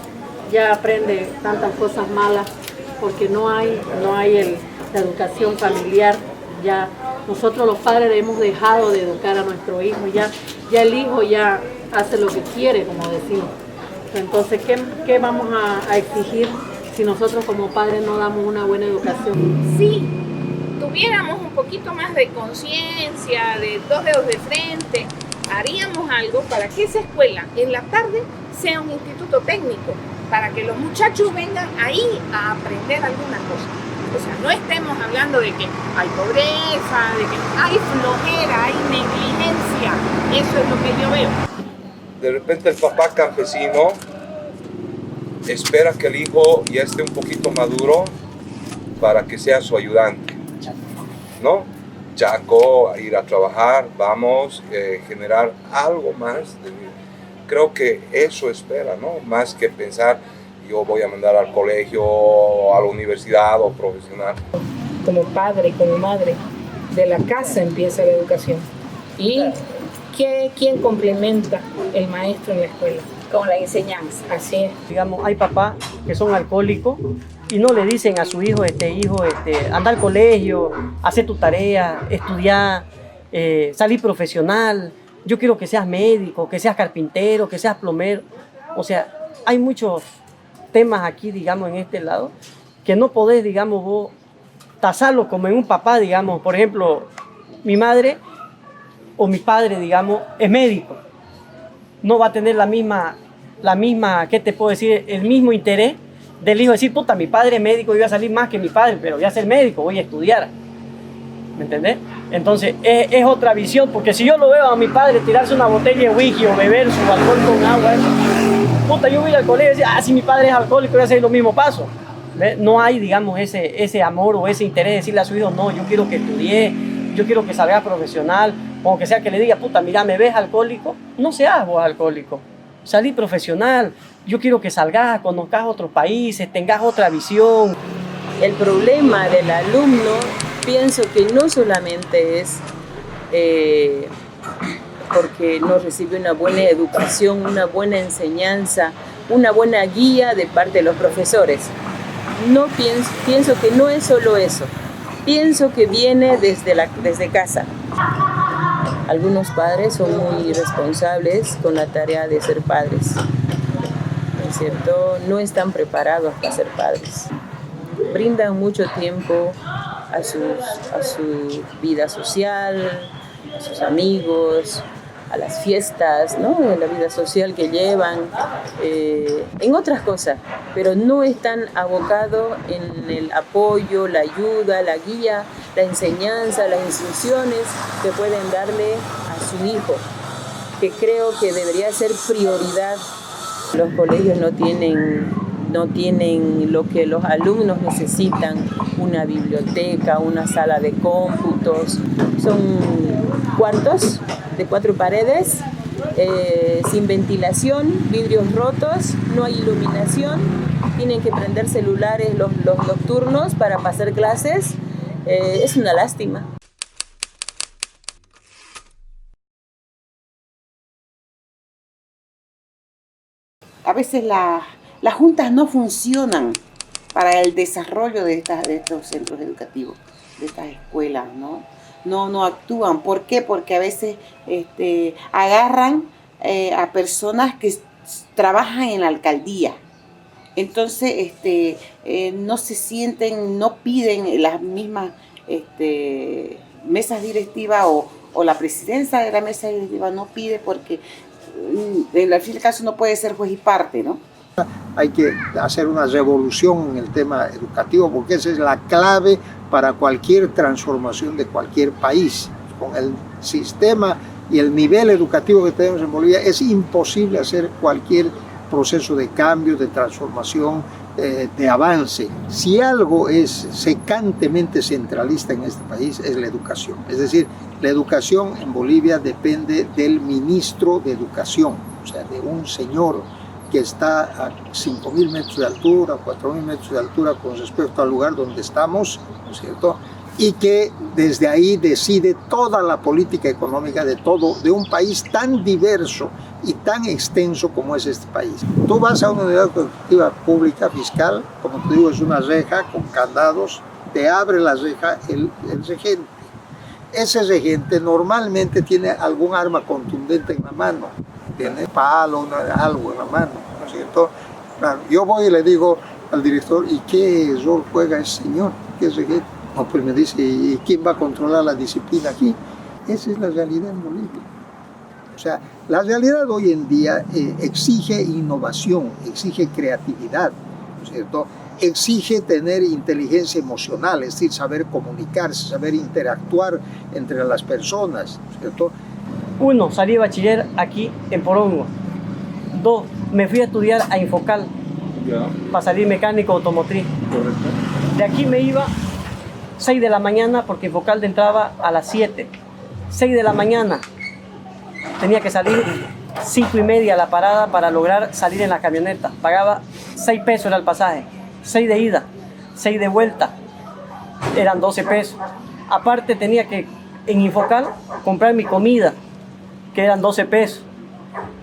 ya aprende tantas cosas malas, porque no hay la educación familiar. Ya nosotros los padres hemos dejado de educar a nuestro hijo, ya el hijo ya hace lo que quiere, como decimos. Entonces, ¿qué vamos a exigir si nosotros como padres no damos una buena educación? Si tuviéramos un poquito más de conciencia, de 2 dedos de frente, haríamos algo para que esa escuela en la tarde sea un instituto técnico, para que los muchachos vengan ahí a aprender alguna cosa. O sea, no estemos hablando de que hay pobreza, de que hay flojera, hay negligencia. Eso es lo que yo veo. De repente el papá campesino espera que el hijo ya esté un poquito maduro para que sea su ayudante, ¿no? Chaco, ir a trabajar, vamos, generar algo más. Creo que eso espera, ¿no? Más que pensar, yo voy a mandar al colegio, a la universidad o profesional. Como padre, como madre, de la casa empieza la educación. ¿Y quién complementa el maestro en la escuela? Con la enseñanza. Así es. Digamos, hay papás que son alcohólicos y no le dicen a su hijo, anda al colegio, hacer tu tarea, estudiar, salir profesional. Yo quiero que seas médico, que seas carpintero, que seas plomero. O sea, hay muchos temas aquí, digamos, en este lado, que no podés, digamos, vos tasarlo como en un papá, digamos. Por ejemplo, mi madre o mi padre, digamos, es médico. No va a tener la misma, ¿qué te puedo decir? El mismo interés del hijo decir, puta, mi padre es médico, yo voy a salir más que mi padre, pero voy a ser médico, voy a estudiar. ¿Me entendés? Entonces es otra visión, porque si yo lo veo a mi padre tirarse una botella de whisky o beber su alcohol con agua, puta, yo voy al colegio y decir, ah, si mi padre es alcohólico, voy a hacer los mismos pasos. ¿Ves? No hay, digamos, ese amor o ese interés de decirle a su hijo, no, yo quiero que estudie, yo quiero que salga profesional, o aunque sea que le diga, puta, mira, ¿me ves alcohólico? No seas vos alcohólico, salí profesional, yo quiero que salgas, conozcas otros países, tengas otra visión. El problema del alumno, pienso que no solamente es porque no recibe una buena educación, una buena enseñanza, una buena guía de parte de los profesores. No pienso que no es solo eso. Pienso que viene desde casa. Algunos padres son muy irresponsables con la tarea de ser padres, ¿no es cierto? No están preparados para ser padres. Brindan mucho tiempo a su vida social, a sus amigos, a las fiestas, ¿no? La vida social que llevan, en otras cosas, pero no están abocados en el apoyo, la ayuda, la guía, la enseñanza, las instrucciones que pueden darle a su hijo, que creo que debería ser prioridad. Los colegios no tienen lo que los alumnos necesitan, una biblioteca, una sala de cómputos, son cuartos de 4 paredes, sin ventilación, vidrios rotos, no hay iluminación, tienen que prender celulares los nocturnos para pasar clases, es una lástima. A veces las juntas no funcionan para el desarrollo de estos centros educativos, de estas escuelas, ¿no? No actúan. ¿Por qué? Porque a veces agarran a personas que trabajan en la alcaldía. Entonces no se sienten, no piden las mismas mesas directivas o la presidencia de la mesa directiva no pide porque en fin de caso no puede ser juez y parte, ¿no? Hay que hacer una revolución en el tema educativo porque esa es la clave para cualquier transformación de cualquier país. Con el sistema y el nivel educativo que tenemos en Bolivia es imposible hacer cualquier proceso de cambio, de transformación, de avance. Si algo es secantemente centralista en este país es la educación. Es decir, la educación en Bolivia depende del ministro de educación, o sea, de un señor que está a 5.000 metros de altura, 4.000 metros de altura con respecto al lugar donde estamos, ¿no es cierto? Y que desde ahí decide toda la política económica de un país tan diverso y tan extenso como es este país. Tú vas a una unidad educativa pública fiscal, como te digo, es una reja con candados, te abre la reja el regente. Ese regente normalmente tiene algún arma contundente en la mano, tiene palo, algo en la mano, ¿no es cierto? Claro, yo voy y le digo al director, ¿y qué rol juega ese señor? ¿Qué regente? No, pues me dice, ¿y quién va a controlar la disciplina aquí? Esa es la realidad en Bolivia. O sea, la realidad hoy en día exige innovación, exige creatividad, ¿no es cierto? Exige tener inteligencia emocional, es decir, saber comunicarse, saber interactuar entre las personas, ¿no es cierto? 1, salí de bachiller aquí en Porongo. 2, me fui a estudiar a Infocal para salir mecánico automotriz. Correcto. De aquí me iba 6 de la mañana porque Infocal entraba a las 7. 6 de la mañana tenía que salir 5:30 a la parada para lograr salir en la camioneta. Pagaba 6 pesos era el pasaje, 6 de ida, 6 de vuelta, eran 12 pesos. Aparte tenía que en Infocal comprar mi comida, que eran 12 pesos.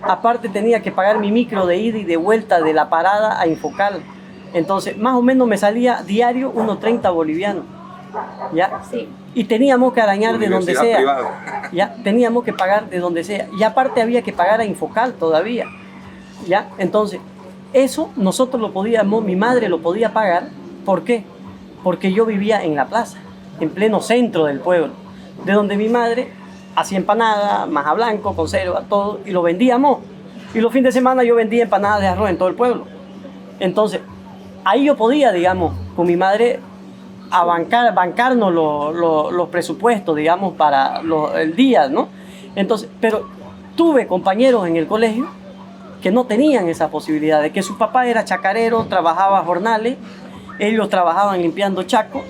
Aparte tenía que pagar mi micro de ida y de vuelta de la parada a Infocal. Entonces, más o menos me salía diario unos 30 bolivianos. ¿Ya? Sí. Y teníamos que arañar de donde sea. Privada. ¿Ya? Teníamos que pagar de donde sea. Y aparte había que pagar a Infocal todavía. ¿Ya? Entonces, eso nosotros lo podíamos, mi madre lo podía pagar. ¿Por qué? Porque yo vivía en la plaza, en pleno centro del pueblo, de donde mi madre hacía empanadas, maja blanco, conserva, todo, y lo vendíamos. Y los fines de semana yo vendía empanadas de arroz en todo el pueblo. Entonces, ahí yo podía, digamos, con mi madre, bancarnos los presupuestos, digamos, para el día, ¿no? Entonces, pero tuve compañeros en el colegio que no tenían esa posibilidad, de que su papá era chacarero, trabajaba jornales, ellos trabajaban limpiando chacos,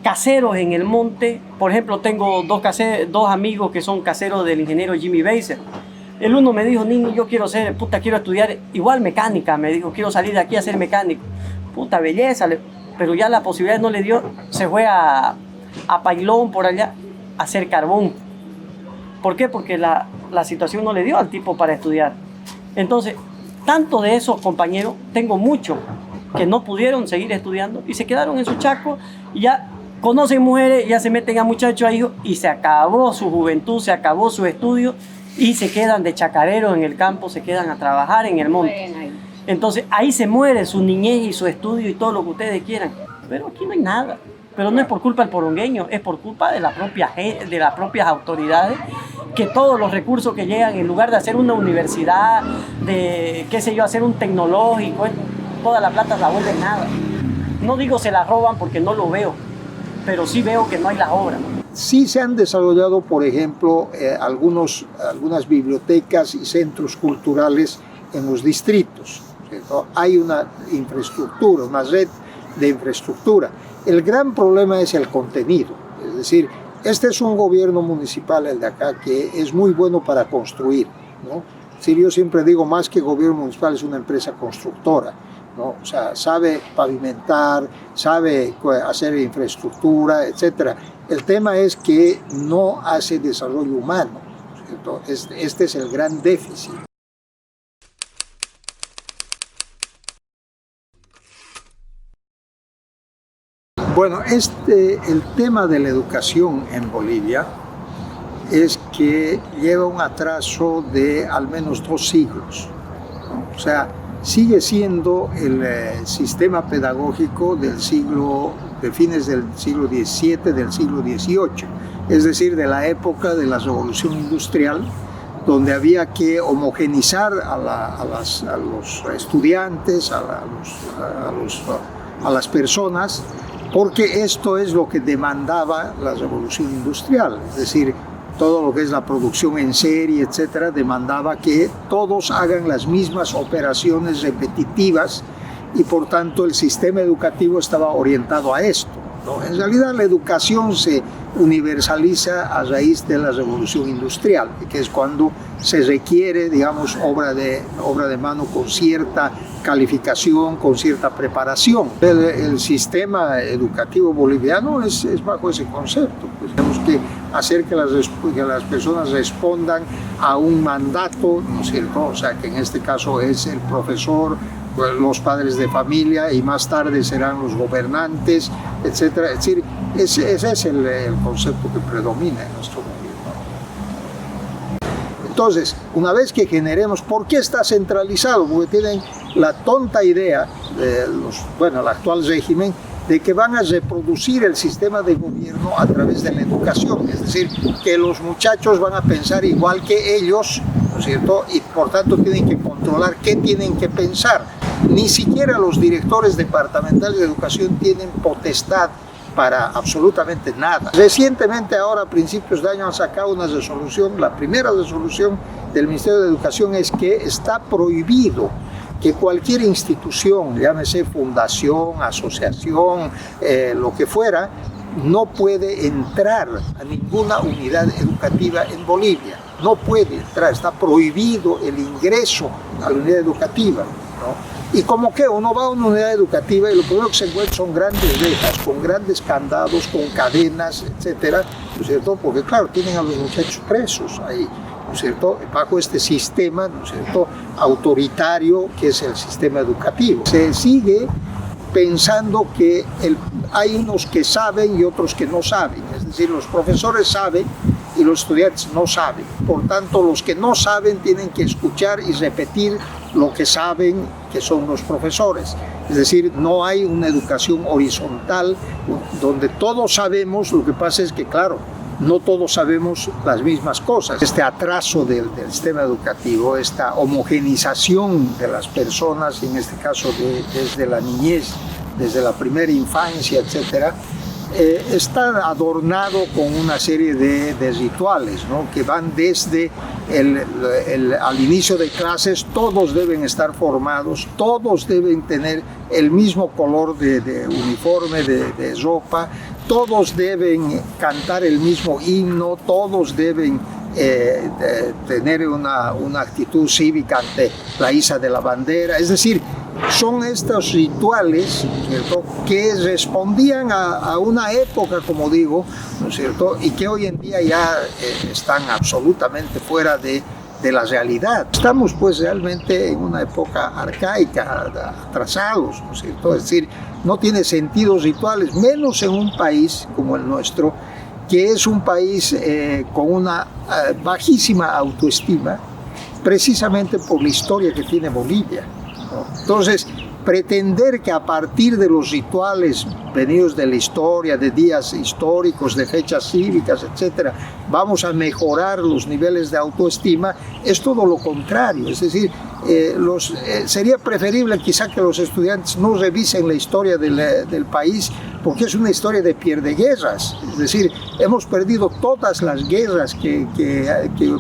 caseros en el monte. Por ejemplo, tengo dos amigos que son caseros del ingeniero Jimmy Beiser. El uno me dijo, niño, yo quiero estudiar igual mecánica, me dijo, quiero salir de aquí a ser mecánico. Puta belleza, pero ya la posibilidad no le dio, se fue a Pailón por allá a hacer carbón. ¿Por qué? Porque la situación no le dio al tipo para estudiar. Entonces, tanto de esos compañeros, tengo muchos que no pudieron seguir estudiando y se quedaron en su chaco y ya conocen mujeres, ya se meten a muchachos, a hijos, y se acabó su juventud, se acabó su estudio y se quedan de chacareros en el campo, se quedan a trabajar en el monte. Entonces ahí se muere su niñez y su estudio y todo lo que ustedes quieran. Pero aquí no hay nada. Pero no es por culpa del porongueño, es por culpa de las propias autoridades, que todos los recursos que llegan, en lugar de hacer una universidad, de, qué sé yo, hacer un tecnológico, toda la plata la vuelven nada. No digo se la roban porque no lo veo, pero sí veo que no hay la obra. Sí se han desarrollado, por ejemplo, algunas bibliotecas y centros culturales en los distritos, ¿cierto? Hay una infraestructura, una red de infraestructura. El gran problema es el contenido, es decir, este es un gobierno municipal, el de acá, que es muy bueno para construir, ¿no? Sí, yo siempre digo, más que gobierno municipal, es una empresa constructora, ¿no? O sea, sabe pavimentar, sabe hacer infraestructura, etc. El tema es que no hace desarrollo humano, ¿cierto? Este es el gran déficit. Bueno, el tema de la educación en Bolivia es que lleva un atraso de al menos 2 siglos, ¿no? O sea, sigue siendo el sistema pedagógico de fines del siglo XVII, del siglo XVIII, es decir, de la época de la Revolución Industrial, donde había que homogenizar a los estudiantes, a las personas, porque esto es lo que demandaba la Revolución Industrial, es decir, todo lo que es la producción en serie, etcétera, demandaba que todos hagan las mismas operaciones repetitivas y por tanto el sistema educativo estaba orientado a esto, ¿no? En realidad la educación se universaliza a raíz de la Revolución Industrial, que es cuando se requiere, digamos, obra de mano con cierta calificación, con cierta preparación. El sistema educativo boliviano es bajo ese concepto. Pues tenemos que hacer que las personas respondan a un mandato, ¿no es cierto? O sea, que en este caso es el profesor, los padres de familia y más tarde serán los gobernantes, etcétera. Es decir, ese es el concepto que predomina en nuestro gobierno. Entonces, una vez que generemos, ¿por qué está centralizado? Porque tienen la tonta idea de el actual régimen de que van a reproducir el sistema de gobierno a través de la educación, es decir, que los muchachos van a pensar igual que ellos, ¿no es cierto? Y por tanto tienen que controlar qué tienen que pensar. Ni siquiera los directores departamentales de educación tienen potestad para absolutamente nada. Recientemente, ahora a principios de año, han sacado una resolución, la primera resolución del Ministerio de Educación es que está prohibido que cualquier institución, llámese fundación, asociación, lo que fuera, no puede entrar a ninguna unidad educativa en Bolivia. No puede entrar, está prohibido el ingreso a la unidad educativa, ¿no? Y como que uno va a una unidad educativa y lo primero que se encuentra son grandes rejas, con grandes candados, con cadenas, etcétera, ¿no es cierto? Porque claro, tienen a los muchachos presos ahí, ¿no es cierto? Bajo este sistema, ¿no es cierto?, autoritario que es el sistema educativo. Se sigue pensando que hay unos que saben y otros que no saben, es decir, los profesores saben y los estudiantes no saben. Por tanto, los que no saben tienen que escuchar y repetir lo que saben, que son los profesores. Es decir, no hay una educación horizontal donde todos sabemos. Lo que pasa es que, claro, no todos sabemos las mismas cosas. Este atraso del sistema educativo, esta homogenización de las personas, en este caso desde la niñez, desde la primera infancia, etcétera, está adornado con una serie de rituales, ¿no? Que van desde al inicio de clases. Todos deben estar formados, todos deben tener el mismo color de uniforme, de ropa, todos deben cantar el mismo himno, todos deben tener una actitud cívica ante la iza de la bandera. Es decir, son estos rituales, ¿cierto?, que respondían a una época, como digo, ¿no es cierto?, y que hoy en día ya están absolutamente fuera de la realidad. Estamos pues realmente en una época arcaica, atrasados, ¿no es cierto? Es decir, no tiene sentido rituales, menos en un país como el nuestro, que es un país con una bajísima autoestima, precisamente por la historia que tiene Bolivia, ¿no? Entonces, pretender que a partir de los rituales venidos de la historia, de días históricos, de fechas cívicas, etcétera, vamos a mejorar los niveles de autoestima, es todo lo contrario. Es decir, sería preferible quizá que los estudiantes no revisen la historia del país, porque es una historia de pierdeguerras. Es decir, hemos perdido todas las guerras que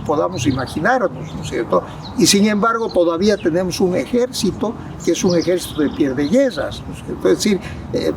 podamos imaginarnos, ¿no es cierto? Y sin embargo todavía tenemos un ejército que es un ejército de pierdeguerras, ¿no es cierto? Es decir,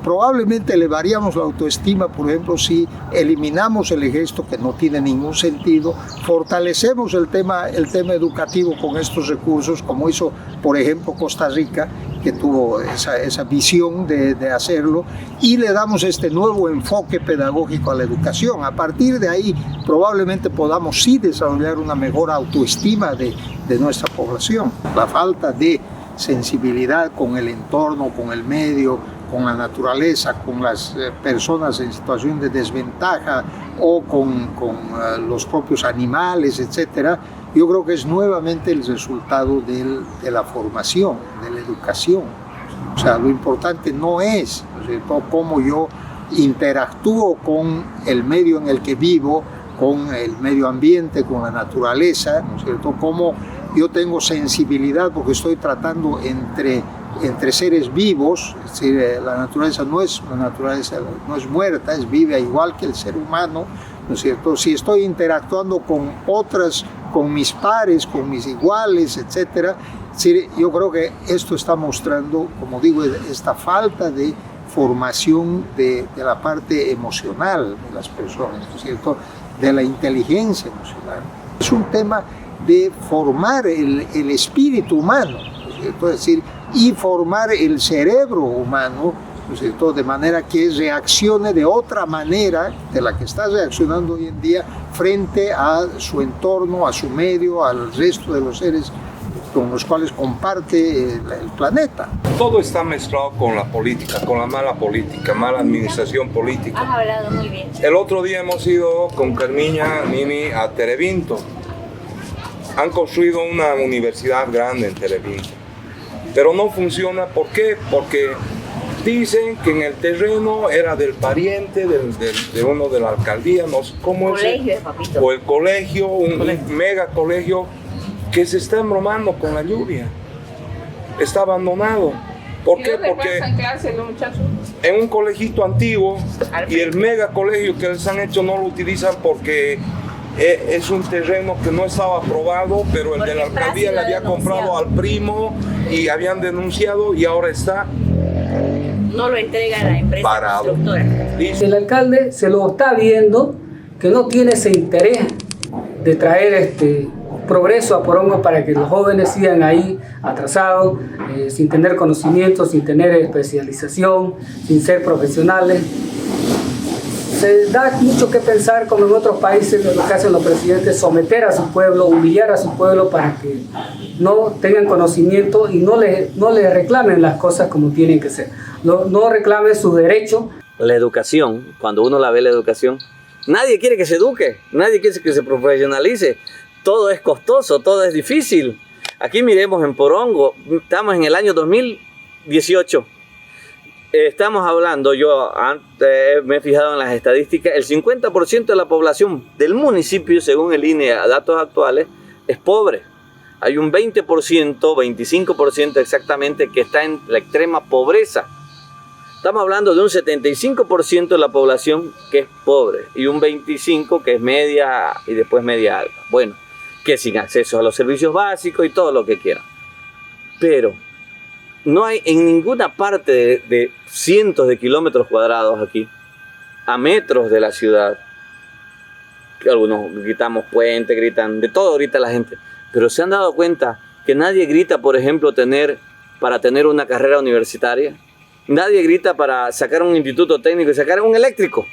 probablemente elevaríamos la autoestima, por ejemplo, si eliminamos el ejército, que no tiene ningún sentido, fortalecemos el tema educativo con estos recursos, como hizo, por ejemplo, Costa Rica, que tuvo esa visión de hacerlo, y le damos este nuevo enfoque pedagógico a la educación. A partir de ahí probablemente podamos sí desarrollar una mejor autoestima de nuestra población. La falta de sensibilidad con el entorno, con el medio, con la naturaleza, con las personas en situación de desventaja o con los propios animales, etcétera, yo creo que es nuevamente el resultado de la formación, de la educación. O sea, lo importante no es, ¿no es cierto?, cómo yo interactúo con el medio en el que vivo, con el medio ambiente, con la naturaleza, ¿no es cierto?, cómo yo tengo sensibilidad porque estoy tratando entre seres vivos. Es decir, la naturaleza no es muerta, es viva igual que el ser humano, ¿no es cierto? Si estoy interactuando con otras, con mis pares, con mis iguales, etcétera, yo creo que esto está mostrando, como digo, esta falta de formación de la parte emocional de las personas, ¿no es cierto?, de la inteligencia emocional. Es un tema de formar el espíritu humano, ¿no es cierto?, es decir, y formar el cerebro humano, ¿no es cierto?, de manera que reaccione de otra manera de la que está reaccionando hoy en día frente a su entorno, a su medio, al resto de los seres con los cuales comparte el planeta. Todo está mezclado con la política, con la mala política, mala administración política. Has hablado muy bien. El otro día hemos ido con Carmiña, Nini, a Terevinto. Han construido una universidad grande en Terevinto, pero no funciona. ¿Por qué? Porque dicen que en el terreno era del pariente de uno de la alcaldía, no sé cómo es. Colegio, papito. O el colegio, un mega colegio que se está embromando con la lluvia. Está abandonado. ¿Por qué? Porque en un colegito antiguo, y el mega colegio que les han hecho no lo utilizan porque es un terreno que no estaba aprobado, pero el de la alcaldía le había comprado al primo y habían denunciado y ahora está no lo entrega a la empresa parado. Constructora. El alcalde se lo está viendo que no tiene ese interés de traer progreso a Porongo para que los jóvenes sigan ahí atrasados, sin tener conocimiento, sin tener especialización, sin ser profesionales. Se da mucho que pensar, como en otros países, lo que hacen los presidentes, someter a su pueblo, humillar a su pueblo para que no tengan conocimiento y no le reclamen las cosas como tienen que ser. No reclamen su derecho. La educación, cuando uno la ve la educación, nadie quiere que se eduque, nadie quiere que se profesionalice. Todo es costoso, todo es difícil. Aquí miremos en Porongo, estamos en el año 2018. Estamos hablando, yo antes me he fijado en las estadísticas, el 50% de la población del municipio, según el INE, a datos actuales, es pobre. Hay un 20%, 25% exactamente, que está en la extrema pobreza. Estamos hablando de un 75% de la población que es pobre y un 25% que es media y después media alta. Bueno, que sin acceso a los servicios básicos y todo lo que quieran. Pero no hay en ninguna parte de cientos de kilómetros cuadrados aquí, a metros de la ciudad, que algunos gritamos puente, gritan de todo, grita la gente, pero se han dado cuenta que nadie grita, por ejemplo, para tener una carrera universitaria, nadie grita para sacar un instituto técnico y sacar un eléctrico.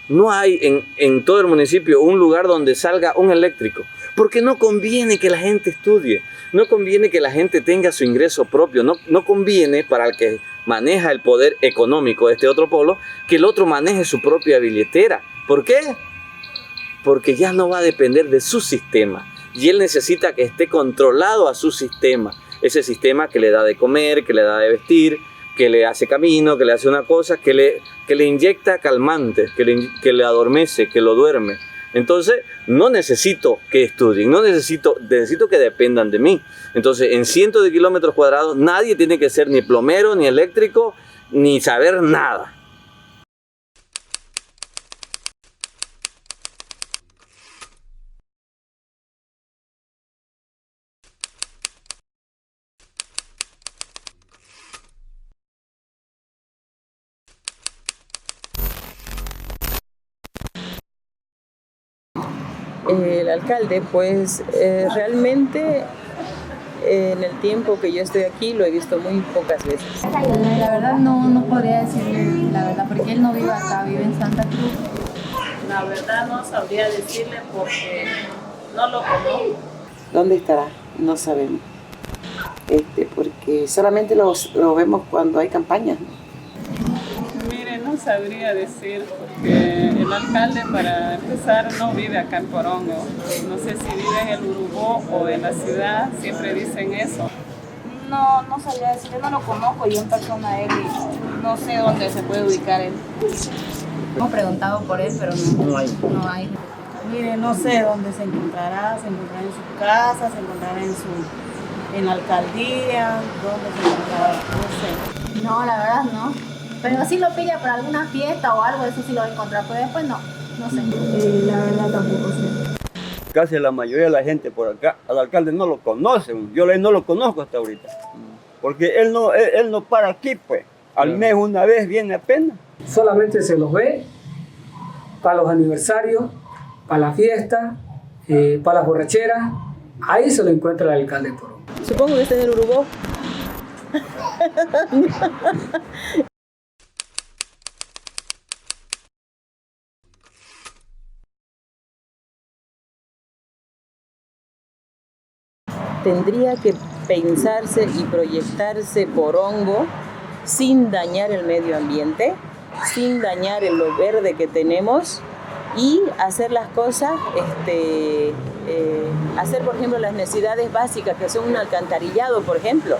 No hay en todo el municipio un lugar donde salga un eléctrico, porque no conviene que la gente estudie, no conviene que la gente tenga su ingreso propio, no conviene para el que maneja el poder económico de este otro polo, que el otro maneje su propia billetera. ¿Por qué? Porque ya no va a depender de su sistema y él necesita que esté controlado a su sistema, ese sistema que le da de comer, que le da de vestir, que le hace camino, que le hace una cosa, que le inyecta calmantes, que le adormece, que lo duerme. Entonces, no necesito que estudien, necesito que dependan de mí. Entonces, en cientos de kilómetros cuadrados, nadie tiene que ser ni plomero, ni eléctrico, ni saber nada. El alcalde, pues realmente en el tiempo que yo estoy aquí lo he visto muy pocas veces. La verdad no podría decirle la verdad porque él no vive acá, vive en Santa Cruz. La verdad no sabría decirle porque no lo conozco. ¿Dónde estará? No sabemos. Porque solamente lo vemos cuando hay campañas, ¿no? Mire, no sabría decir porque el alcalde, para empezar, no vive acá en Porongo. No sé si vive en el Urubó o en la ciudad, siempre dicen eso. No sabría decir, no lo conozco yo en persona a él y no sé dónde se puede ubicar él. Hemos preguntado por él, pero no hay. Mire, no sé dónde se encontrará en su casa, se encontrará en la alcaldía, dónde se encontrará, no sé. No, la verdad no. Pero si lo pilla para alguna fiesta o algo, eso sí lo va a encontrar, pero después no sé. La verdad tampoco sé. Casi la mayoría de la gente por acá, al alcalde no lo conocen. Yo no lo conozco hasta ahorita. Porque él no para aquí, pues. Al mes una vez viene apenas. Solamente se los ve para los aniversarios, para la fiesta, para las borracheras. Ahí se lo encuentra el alcalde de Porongo. Supongo que está en el Urubó. Tendría que pensarse y proyectarse Porongo sin dañar el medio ambiente, sin dañar lo verde que tenemos y hacer las cosas, hacer por ejemplo las necesidades básicas que son un alcantarillado, por ejemplo,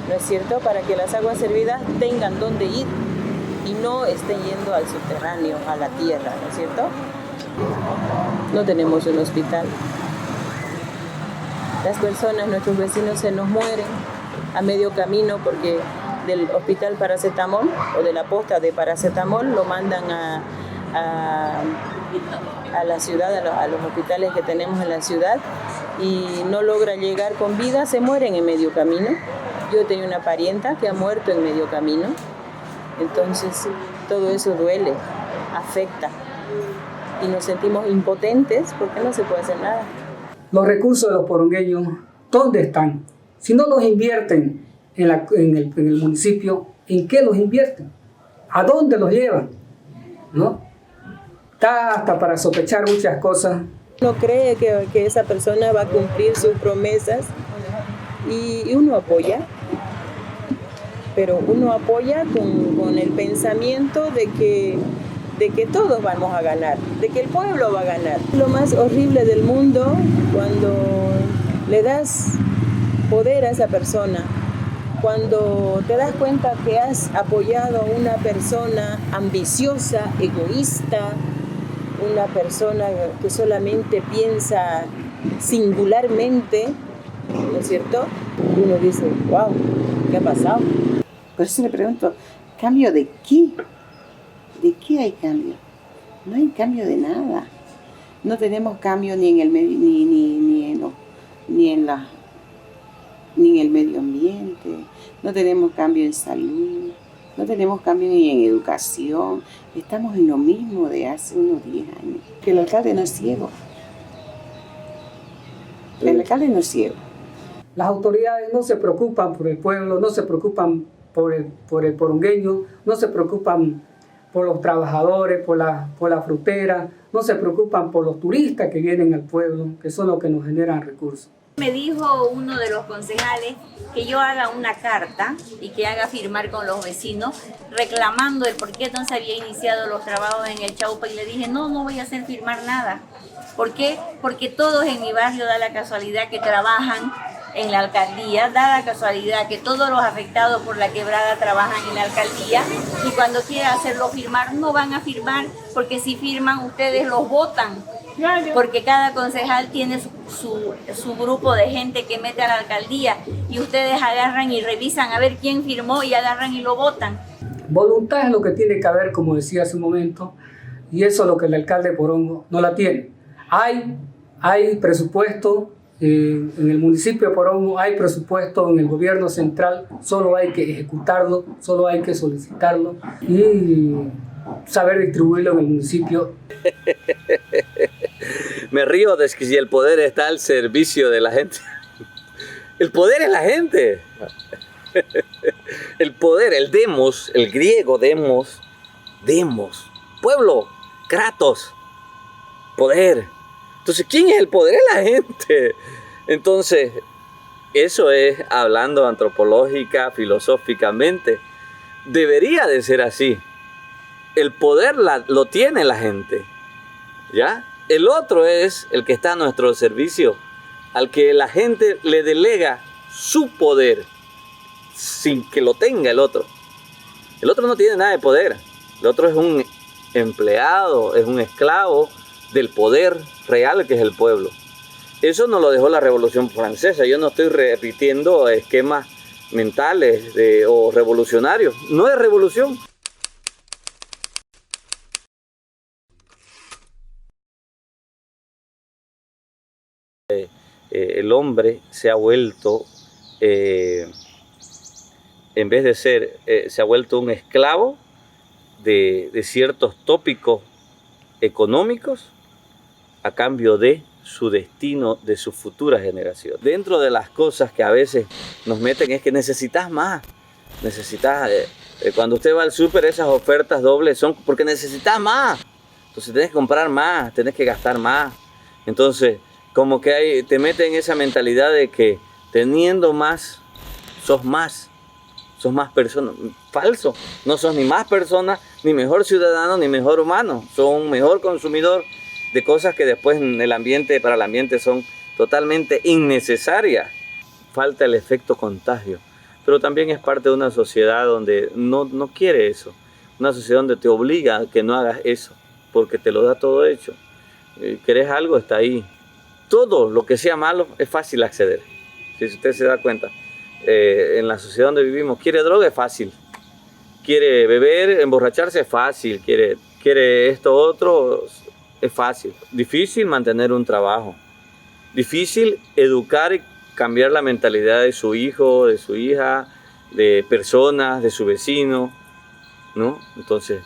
¿no es cierto? Para que las aguas servidas tengan dónde ir y no estén yendo al subterráneo, a la tierra, ¿no es cierto? No tenemos un hospital. Las personas, nuestros vecinos se nos mueren a medio camino porque del hospital paracetamol o de la posta de paracetamol lo mandan a la ciudad, a los hospitales que tenemos en la ciudad y no logra llegar con vida, se mueren en medio camino. Yo he tenido una parienta que ha muerto en medio camino, entonces todo eso duele, afecta y nos sentimos impotentes porque no se puede hacer nada. Los recursos de los porongueños, ¿dónde están? Si no los invierten en el municipio, ¿en qué los invierten? ¿A dónde los llevan? ¿No? Está hasta para sospechar muchas cosas. Uno cree que esa persona va a cumplir sus promesas y uno apoya, pero uno apoya con el pensamiento de que todos vamos a ganar, de que el pueblo va a ganar. Lo más horrible del mundo cuando le das poder a esa persona cuando te das cuenta que has apoyado a una persona ambiciosa, egoísta, una persona que solamente piensa singularmente, ¿no es cierto? Y uno dice, wow, ¿qué ha pasado? Por eso le pregunto, ¿cambio de qué? ¿De qué hay cambio? No hay cambio de nada. No tenemos cambio ni en el medio, ni en el medio ambiente, no tenemos cambio en salud, no tenemos cambio ni en educación. Estamos en lo mismo de hace unos 10 años. Que el alcalde no es ciego. El alcalde no es ciego. Las autoridades no se preocupan por el pueblo, no se preocupan por el porongueño, no se preocupan por los trabajadores, por la frutera, no se preocupan por los turistas que vienen al pueblo, que son los que nos generan recursos. Me dijo uno de los concejales que yo haga una carta y que haga firmar con los vecinos reclamando el por qué no se había iniciado los trabajos en el Chaupa, y le dije, no voy a hacer firmar nada. ¿Por qué? Porque todos en mi barrio da la casualidad que trabajan en la alcaldía, da la casualidad que todos los afectados por la quebrada trabajan en la alcaldía, y cuando quiera hacerlo firmar no van a firmar, porque si firman ustedes los votan. Porque cada concejal tiene su grupo de gente que mete a la alcaldía, y ustedes agarran y revisan a ver quién firmó y agarran y lo votan. Voluntad es lo que tiene que haber, como decía hace un momento, y eso es lo que el alcalde de Porongo no la tiene. Hay presupuesto en el municipio de Porongo, hay presupuesto en el gobierno central, solo hay que ejecutarlo, solo hay que solicitarlo y saber distribuirlo en el municipio. Me río de que si el poder está al servicio de la gente. El poder es la gente. El poder, el demos, el griego demos, pueblo, kratos, poder. Entonces, ¿quién es el poder? Es la gente. Entonces, eso es hablando antropológica, filosóficamente. Debería de ser así. El poder lo tiene la gente, ¿ya? El otro es el que está a nuestro servicio, al que la gente le delega su poder sin que lo tenga el otro. El otro no tiene nada de poder. El otro es un empleado, es un esclavo del poder real que es el pueblo. Eso nos lo dejó la Revolución Francesa. Yo no estoy repitiendo esquemas mentales o revolucionarios. No es revolución. El hombre se ha vuelto, en vez de ser, se ha vuelto un esclavo de ciertos tópicos económicos a cambio de su destino, de su futura generación. Dentro de las cosas que a veces nos meten es que necesitas más. Cuando usted va al súper, esas ofertas dobles son porque necesitas más. Entonces tenés que comprar más, tenés que gastar más. Entonces, como que te meten esa mentalidad de que teniendo más, sos más persona. Falso. No sos ni más persona, ni mejor ciudadano, ni mejor humano. Sos un mejor consumidor de cosas que después en el ambiente, para el ambiente son totalmente innecesarias. Falta el efecto contagio. Pero también es parte de una sociedad donde no quiere eso. Una sociedad donde te obliga a que no hagas eso, porque te lo da todo hecho. Querés algo, está ahí. Todo lo que sea malo es fácil acceder. Si usted se da cuenta, en la sociedad donde vivimos, quiere droga es fácil. Quiere beber, emborracharse es fácil. Quiere esto otro es fácil. Difícil mantener un trabajo. Difícil educar y cambiar la mentalidad de su hijo, de su hija, de personas, de su vecino, ¿no? Entonces,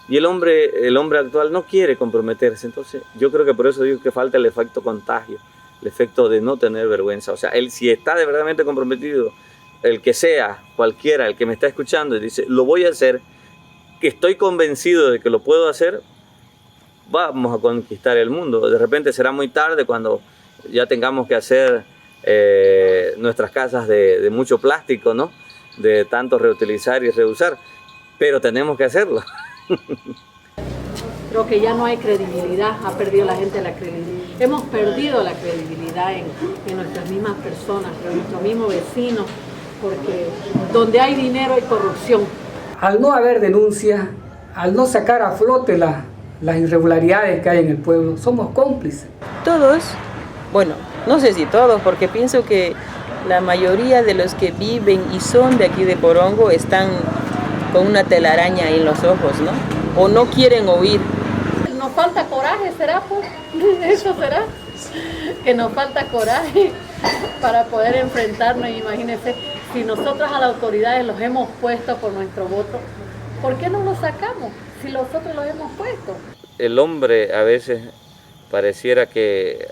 y el hombre actual no quiere comprometerse. Entonces, yo creo que por eso digo que falta el efecto contagio, el efecto de no tener vergüenza. O sea, él si está de verdaderamente comprometido, el que sea, cualquiera, el que me está escuchando y dice, lo voy a hacer, que estoy convencido de que lo puedo hacer, vamos a conquistar el mundo. De repente será muy tarde cuando ya tengamos que hacer nuestras casas de mucho plástico, ¿no? De tanto reutilizar y reusar, pero tenemos que hacerlo. Creo que ya no hay credibilidad, ha perdido la gente la credibilidad. Hemos perdido la credibilidad en nuestras mismas personas, en nuestros mismos vecinos. porque donde hay dinero hay corrupción. Al no haber denuncias, al no sacar a flote las irregularidades que hay en el pueblo, somos cómplices. Todos, bueno, no sé si todos, porque pienso que la mayoría de los que viven y son de aquí de Porongo están con una telaraña en los ojos, ¿no? O no quieren oír. Nos falta coraje, ¿será? Pues? Eso será, que nos falta coraje para poder enfrentarnos. Imagínense, si nosotros a las autoridades los hemos puesto por nuestro voto, ¿por qué no los sacamos si nosotros los hemos puesto? El hombre a veces pareciera que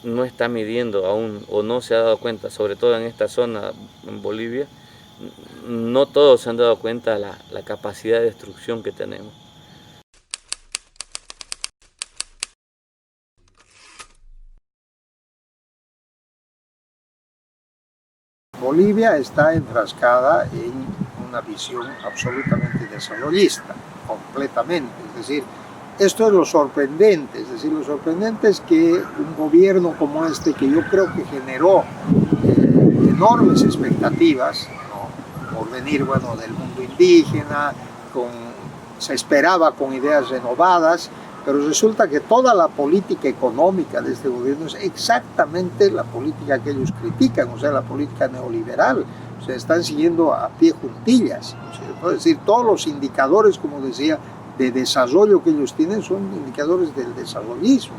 no está midiendo aún o no se ha dado cuenta, sobre todo en esta zona, en Bolivia, no todos se han dado cuenta de la capacidad de destrucción que tenemos. Bolivia está enfrascada en una visión absolutamente desarrollista, completamente. Es decir, esto es lo sorprendente. Es decir, lo sorprendente es que un gobierno como este, que yo creo que generó enormes expectativas, ¿no? Por venir, bueno, del mundo indígena, se esperaba con ideas renovadas, pero resulta que toda la política económica de este gobierno es exactamente la política que ellos critican, o sea, la política neoliberal. O sea, están siguiendo a pie juntillas. Es decir, todos los indicadores, como decía, de desarrollo que ellos tienen son indicadores del desarrollismo.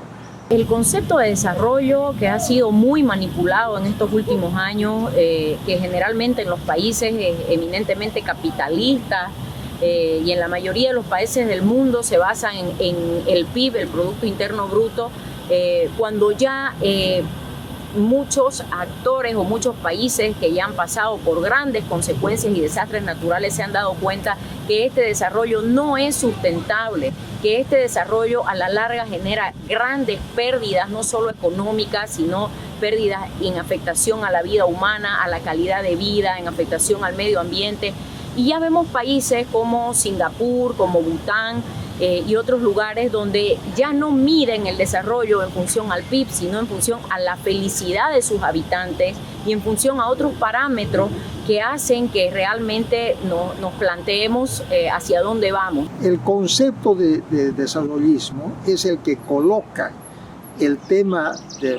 El concepto de desarrollo, que ha sido muy manipulado en estos últimos años, que generalmente en los países eminentemente capitalistas, y en la mayoría de los países del mundo se basan en el PIB, el Producto Interno Bruto, cuando ya muchos actores o muchos países que ya han pasado por grandes consecuencias y desastres naturales se han dado cuenta que este desarrollo no es sustentable, que este desarrollo a la larga genera grandes pérdidas, no solo económicas, sino pérdidas en afectación a la vida humana, a la calidad de vida, en afectación al medio ambiente. Y ya vemos países como Singapur, como Bután y otros lugares donde ya no miden el desarrollo en función al PIB, sino en función a la felicidad de sus habitantes y en función a otros parámetros que hacen que realmente nos planteemos hacia dónde vamos. El concepto de desarrollismo es el que coloca el tema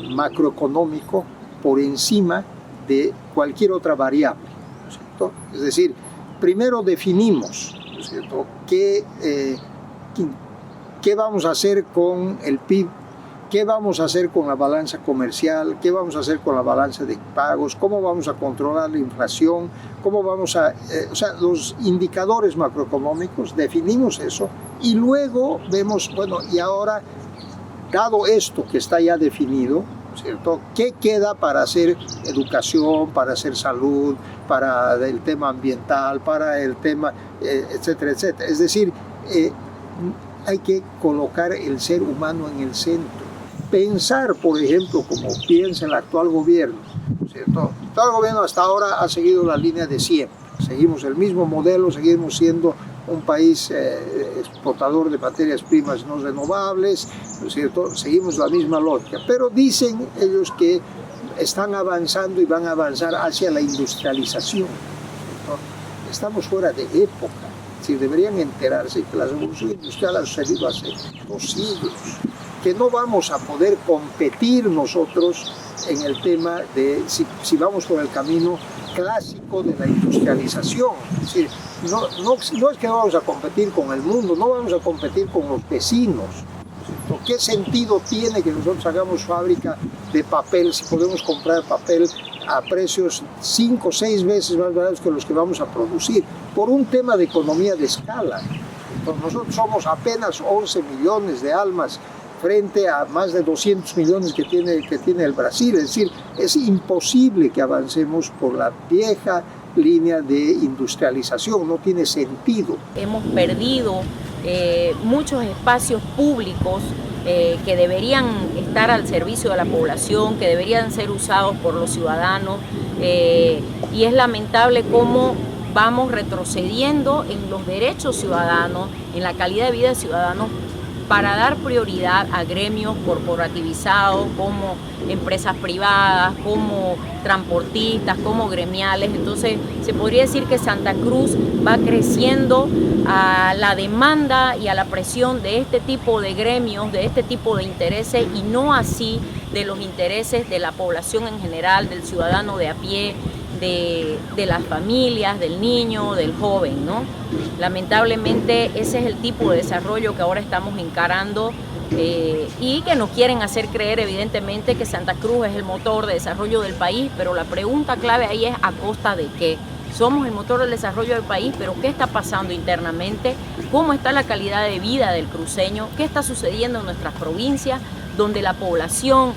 macroeconómico por encima de cualquier otra variable, ¿no es cierto? Es decir, primero definimos, ¿no es cierto?, qué vamos a hacer con el PIB, qué vamos a hacer con la balanza comercial, qué vamos a hacer con la balanza de pagos, cómo vamos a controlar la inflación, cómo vamos a... o sea, los indicadores macroeconómicos, definimos eso y luego vemos, bueno, y ahora, dado esto que está ya definido, ¿cierto?, ¿qué queda para hacer educación, para hacer salud, para el tema ambiental, para el tema, etcétera, etcétera? Es decir, hay que colocar el ser humano en el centro. Pensar, por ejemplo, como piensa el actual gobierno, ¿cierto? El actual gobierno hasta ahora ha seguido la línea de siempre. Seguimos el mismo modelo, seguimos siendo un país exportador de materias primas no renovables, ¿no es cierto? Seguimos la misma lógica, pero dicen ellos que están avanzando y van a avanzar hacia la industrialización, ¿cierto? Estamos fuera de época. Si deberían enterarse que la revolución industrial ha sucedido hace 2 siglos, que no vamos a poder competir nosotros en el tema de si vamos por el camino clásico de la industrialización. Es decir, no es que vamos a competir con el mundo, no vamos a competir con los vecinos. ¿Qué sentido tiene que nosotros hagamos fábrica de papel si podemos comprar papel a precios 5 o 6 veces más baratos que los que vamos a producir? Por un tema de economía de escala. Entonces, nosotros somos apenas 11 millones de almas frente a más de 200 millones que tiene el Brasil. Es decir, es imposible que avancemos por la vieja línea de industrialización, no tiene sentido. Hemos perdido muchos espacios públicos que deberían estar al servicio de la población, que deberían ser usados por los ciudadanos, y es lamentable cómo vamos retrocediendo en los derechos ciudadanos, en la calidad de vida de ciudadanos, para dar prioridad a gremios corporativizados como empresas privadas, como transportistas, como gremiales. Entonces se podría decir que Santa Cruz va creciendo a la demanda y a la presión de este tipo de gremios, de este tipo de intereses, y no así de los intereses de la población en general, del ciudadano de a pie, de las familias, del niño, del joven, ¿no? Lamentablemente ese es el tipo de desarrollo que ahora estamos encarando y que nos quieren hacer creer evidentemente que Santa Cruz es el motor de desarrollo del país, pero la pregunta clave ahí es ¿a costa de qué? Somos el motor del desarrollo del país, pero ¿qué está pasando internamente? ¿Cómo está la calidad de vida del cruceño? ¿Qué está sucediendo en nuestras provincias donde la población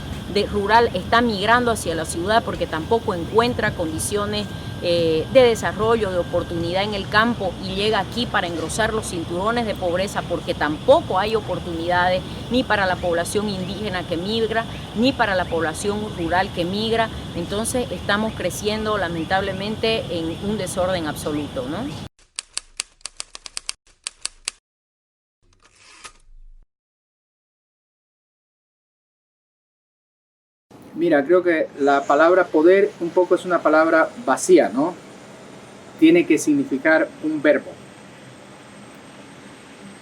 rural está migrando hacia la ciudad porque tampoco encuentra condiciones de desarrollo, de oportunidad en el campo, y llega aquí para engrosar los cinturones de pobreza porque tampoco hay oportunidades ni para la población indígena que migra, ni para la población rural que migra? Entonces estamos creciendo lamentablemente en un desorden absoluto, ¿no? Mira, creo que la palabra poder un poco es una palabra vacía, ¿no? Tiene que significar un verbo.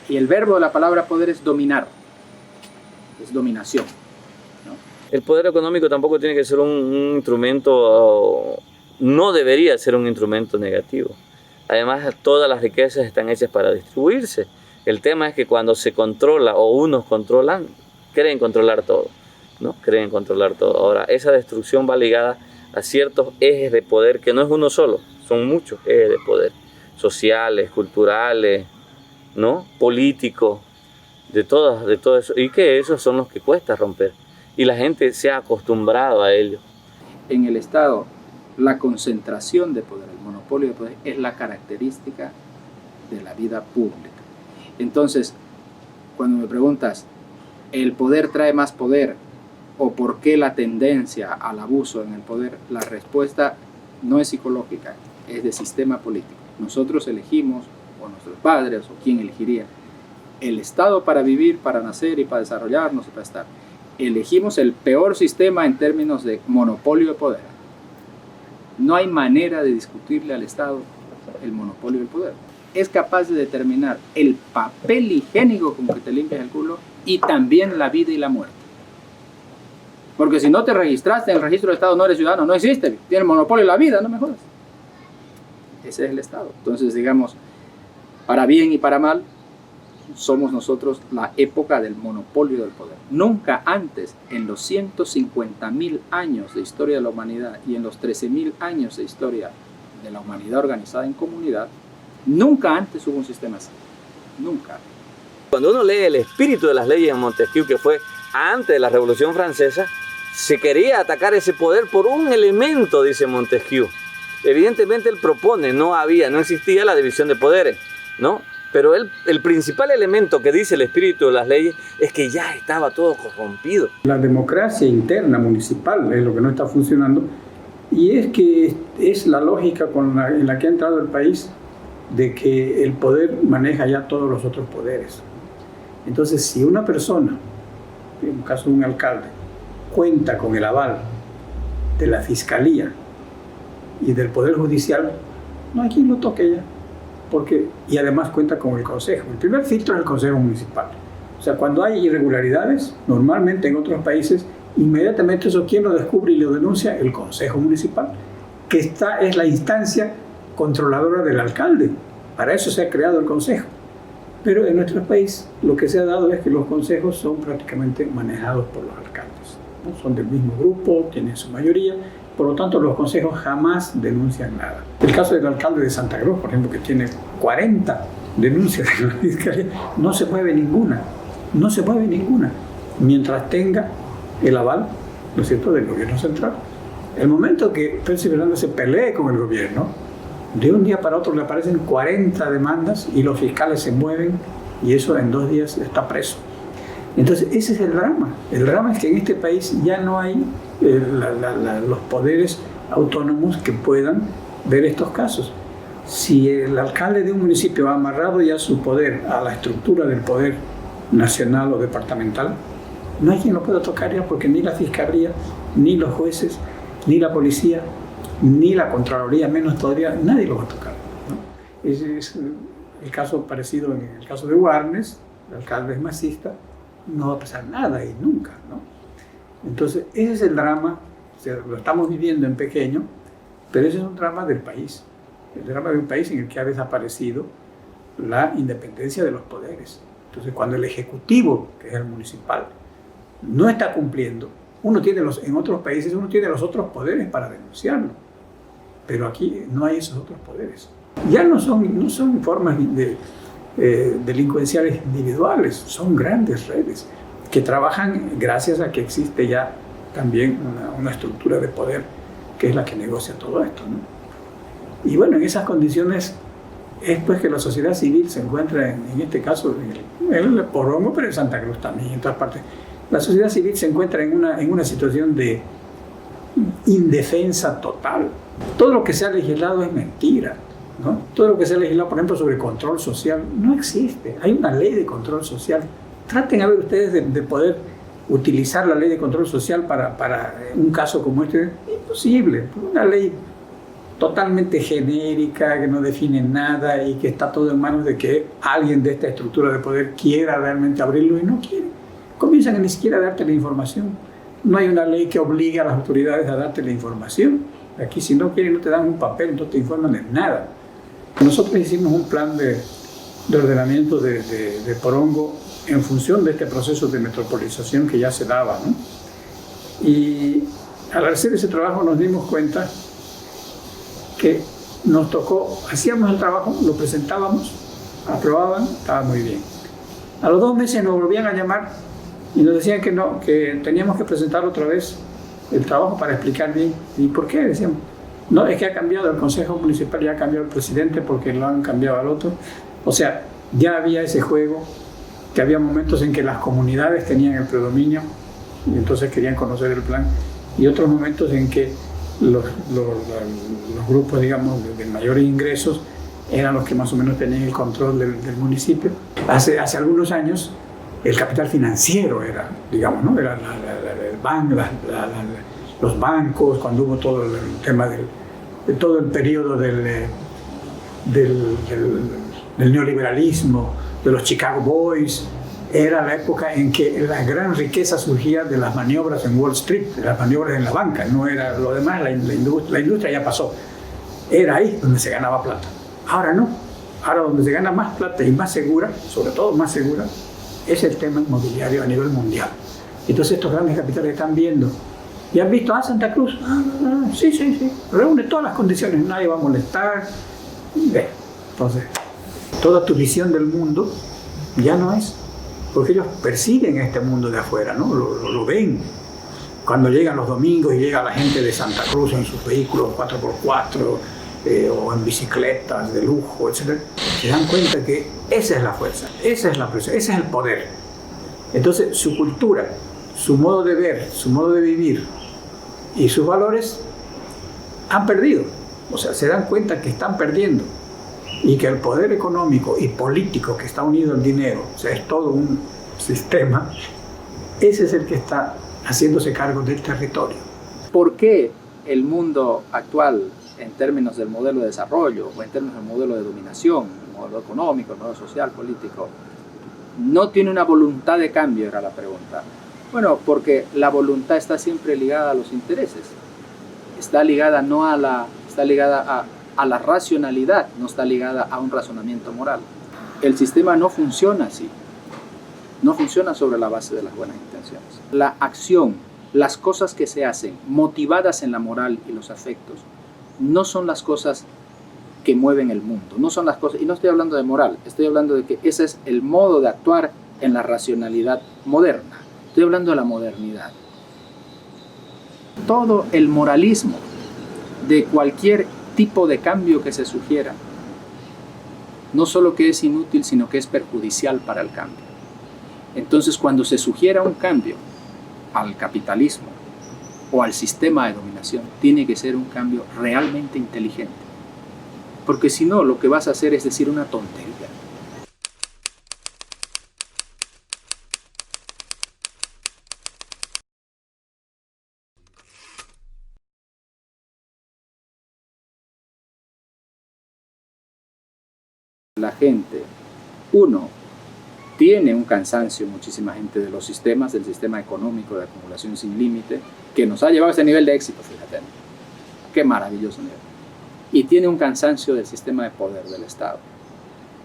Y el verbo de la palabra poder es dominar, es dominación, ¿no? El poder económico tampoco tiene que ser un instrumento, no debería ser un instrumento negativo. Además, todas las riquezas están hechas para distribuirse. El tema es que cuando se controla o unos controlan, creen controlar todo, ¿no? Creen controlar todo. Ahora, esa destrucción va ligada a ciertos ejes de poder, que no es uno solo, son muchos ejes de poder, sociales, culturales, ¿no? Políticos, de todo eso, y que esos son los que cuesta romper, y la gente se ha acostumbrado a ello. En el Estado, la concentración de poder, el monopolio de poder, es la característica de la vida pública. Entonces, cuando me preguntas, ¿el poder trae más poder? ¿O por qué la tendencia al abuso en el poder? La respuesta no es psicológica, es de sistema político. Nosotros elegimos, o nuestros padres, o quién elegiría, el Estado para vivir, para nacer y para desarrollarnos y para estar. Elegimos el peor sistema en términos de monopolio de poder. No hay manera de discutirle al Estado el monopolio del poder. Es capaz de determinar el papel higiénico con que te limpias el culo y también la vida y la muerte. Porque si no te registraste en el registro de Estado, no eres ciudadano, no existe, tiene monopolio de la vida, no me jodas. Ese es el Estado. Entonces, digamos, para bien y para mal, somos nosotros la época del monopolio del poder. Nunca antes, en los 150.000 años de historia de la humanidad y en los 13.000 años de historia de la humanidad organizada en comunidad, nunca antes hubo un sistema así. Nunca. Cuando uno lee el espíritu de las leyes de Montesquieu, que fue antes de la Revolución Francesa, se quería atacar ese poder por un elemento, dice Montesquieu. Evidentemente él propone, no existía la división de poderes, ¿no? Pero el principal elemento que dice el espíritu de las leyes es que ya estaba todo corrompido. La democracia interna municipal es lo que no está funcionando, y es que es la lógica en la que ha entrado el país, de que el poder maneja ya todos los otros poderes. Entonces, si una persona, en el caso de un alcalde, cuenta con el aval de la Fiscalía y del Poder Judicial, no hay quien lo toque ya. Y además cuenta con el Consejo. El primer filtro es el Consejo Municipal. O sea, cuando hay irregularidades, normalmente en otros países, inmediatamente eso, ¿quién lo descubre y lo denuncia? El Consejo Municipal, que es la instancia controladora del alcalde. Para eso se ha creado el Consejo. Pero en nuestro país lo que se ha dado es que los consejos son prácticamente manejados por los alcaldes, ¿no? Son del mismo grupo, tienen su mayoría, por lo tanto los consejos jamás denuncian nada. El caso del alcalde de Santa Cruz, por ejemplo, que tiene 40 denuncias de la Fiscalía, no se mueve ninguna, mientras tenga el aval, ¿no es cierto?, del gobierno central. El momento que Percy Fernández se pelee con el gobierno, de un día para otro le aparecen 40 demandas y los fiscales se mueven, y eso en 2 días está preso. Entonces ese es el drama. El drama es que en este país ya no hay los poderes autónomos que puedan ver estos casos. Si el alcalde de un municipio ha amarrado ya su poder a la estructura del poder nacional o departamental, no hay quien lo pueda tocar ya, porque ni la Fiscalía, ni los jueces, ni la policía, ni la Contraloría, menos todavía, nadie lo va a tocar, ¿no? Ese es el caso parecido en el caso de Warnes, el alcalde es masista, no va a pasar nada y nunca, ¿no? Entonces, ese es el drama, o sea, lo estamos viviendo en pequeño, pero ese es un drama del país, el drama de un país en el que ha desaparecido la independencia de los poderes. Entonces, cuando el Ejecutivo, que es el municipal, no está cumpliendo, en otros países uno tiene los otros poderes para denunciarlo, pero aquí no hay esos otros poderes. Ya no son formas delincuenciales individuales, son grandes redes que trabajan gracias a que existe ya también una estructura de poder que es la que negocia todo esto, ¿no? Y bueno, en esas condiciones es pues que la sociedad civil se encuentra, en este caso, en el Porongo, pero en Santa Cruz también, en todas partes. La sociedad civil se encuentra en una situación de indefensa total. Todo lo que se ha legislado es mentira, ¿no? Todo lo que se ha legislado, por ejemplo, sobre control social, no existe. Hay una ley de control social. Traten a ver ustedes de poder utilizar la ley de control social para un caso como este. Imposible. Una ley totalmente genérica, que no define nada y que está todo en manos de que alguien de esta estructura de poder quiera realmente abrirlo y no quiere. Comienzan a ni siquiera a darte la información. No hay una ley que obligue a las autoridades a darte la información. Aquí si no quieren no te dan un papel, no te informan de nada. Nosotros hicimos un plan de ordenamiento de Porongo en función de este proceso de metropolización que ya se daba, ¿no? Y al hacer ese trabajo nos dimos cuenta que nos tocó, hacíamos el trabajo, lo presentábamos, aprobaban, estaba muy bien. A los 2 meses nos volvían a llamar y nos decían que no, que teníamos que presentar otra vez el trabajo para explicar bien. ¿Y por qué? Decíamos, no, es que ha cambiado el Consejo Municipal, ya ha cambiado el presidente porque lo han cambiado al otro. O sea, ya había ese juego, que había momentos en que las comunidades tenían el predominio y entonces querían conocer el plan, y otros momentos en que los grupos, digamos, de mayores ingresos eran los que más o menos tenían el control del municipio. Hace algunos años el capital financiero era, digamos, ¿no? Era los bancos, cuando hubo todo el tema de todo el periodo del neoliberalismo, de los Chicago Boys. Era la época en que la gran riqueza surgía de las maniobras en Wall Street, de las maniobras en la banca, no era lo demás, la industria ya pasó. Era ahí donde se ganaba plata. Ahora no. Ahora donde se gana más plata y más segura, sobre todo más segura, es el tema inmobiliario a nivel mundial. Entonces estos grandes capitales están viendo. ¿Y han visto a Santa Cruz? Sí. Reúne todas las condiciones, nadie va a molestar. Entonces, toda tu visión del mundo ya no es. Porque ellos perciben este mundo de afuera, ¿no? Lo ven. Cuando llegan los domingos y llega la gente de Santa Cruz en sus vehículos 4x4 o en bicicletas de lujo, etc., se dan cuenta que esa es la fuerza, esa es la presión, ese es el poder. Entonces su cultura, su modo de ver, su modo de vivir y sus valores han perdido. O sea, se dan cuenta que están perdiendo. Y que el poder económico y político que está unido al dinero, o sea, es todo un sistema, ese es el que está haciéndose cargo del territorio. ¿Por qué el mundo actual, en términos del modelo de desarrollo o en términos del modelo de dominación, el modelo económico, el modelo social, político, no tiene una voluntad de cambio? Era la pregunta. Bueno, porque la voluntad está siempre ligada a los intereses, está ligada a la racionalidad, no está ligada a un razonamiento moral. El sistema no funciona así, no funciona sobre la base de las buenas intenciones. La acción, las cosas que se hacen motivadas en la moral y los afectos, no son las cosas que mueven el mundo, no son las cosas, y no estoy hablando de moral, estoy hablando de que ese es el modo de actuar en la racionalidad moderna, estoy hablando de la modernidad. Todo el moralismo de cualquier tipo de cambio que se sugiera, no solo que es inútil, sino que es perjudicial para el cambio. Entonces, cuando se sugiera un cambio al capitalismo o al sistema de dominación, tiene que ser un cambio realmente inteligente, porque si no, lo que vas a hacer es decir una tontería. La gente, uno, tiene un cansancio, muchísima gente, de los sistemas, del sistema económico de acumulación sin límite, que nos ha llevado a ese nivel de éxito, fíjate. Qué maravilloso nivel. Y tiene un cansancio del sistema de poder del Estado.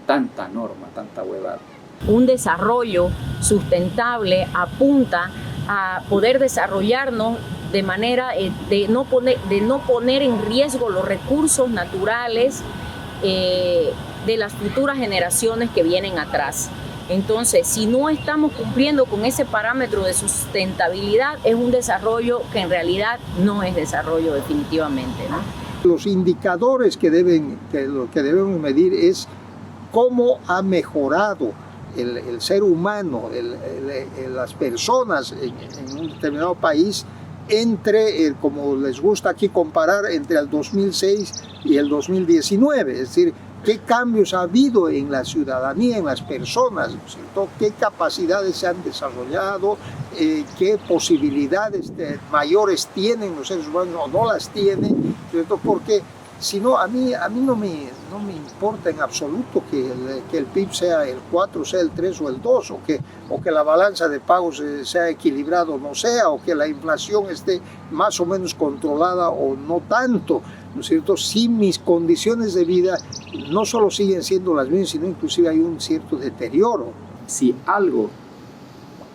Tanta norma, tanta huevada. Un desarrollo sustentable apunta a poder desarrollarnos de manera de no poner en riesgo los recursos naturales de las futuras generaciones que vienen atrás. Entonces, si no estamos cumpliendo con ese parámetro de sustentabilidad, es un desarrollo que en realidad no es desarrollo definitivamente, ¿no? Los indicadores que debemos medir es cómo ha mejorado el ser humano, las personas en un determinado país entre, como les gusta aquí comparar, entre el 2006 y el 2019, es decir, qué cambios ha habido en la ciudadanía, en las personas, ¿no es cierto? Qué capacidades se han desarrollado, qué posibilidades mayores tienen los seres humanos o no las tienen, ¿cierto? Porque si no, a mí no me importa en absoluto que el PIB sea el 4, sea el 3 o el 2, o que la balanza de pagos sea equilibrado o no sea, o que la inflación esté más o menos controlada o no tanto, ¿no es cierto? Si mis condiciones de vida no solo siguen siendo las mismas, sino inclusive hay un cierto deterioro. Si algo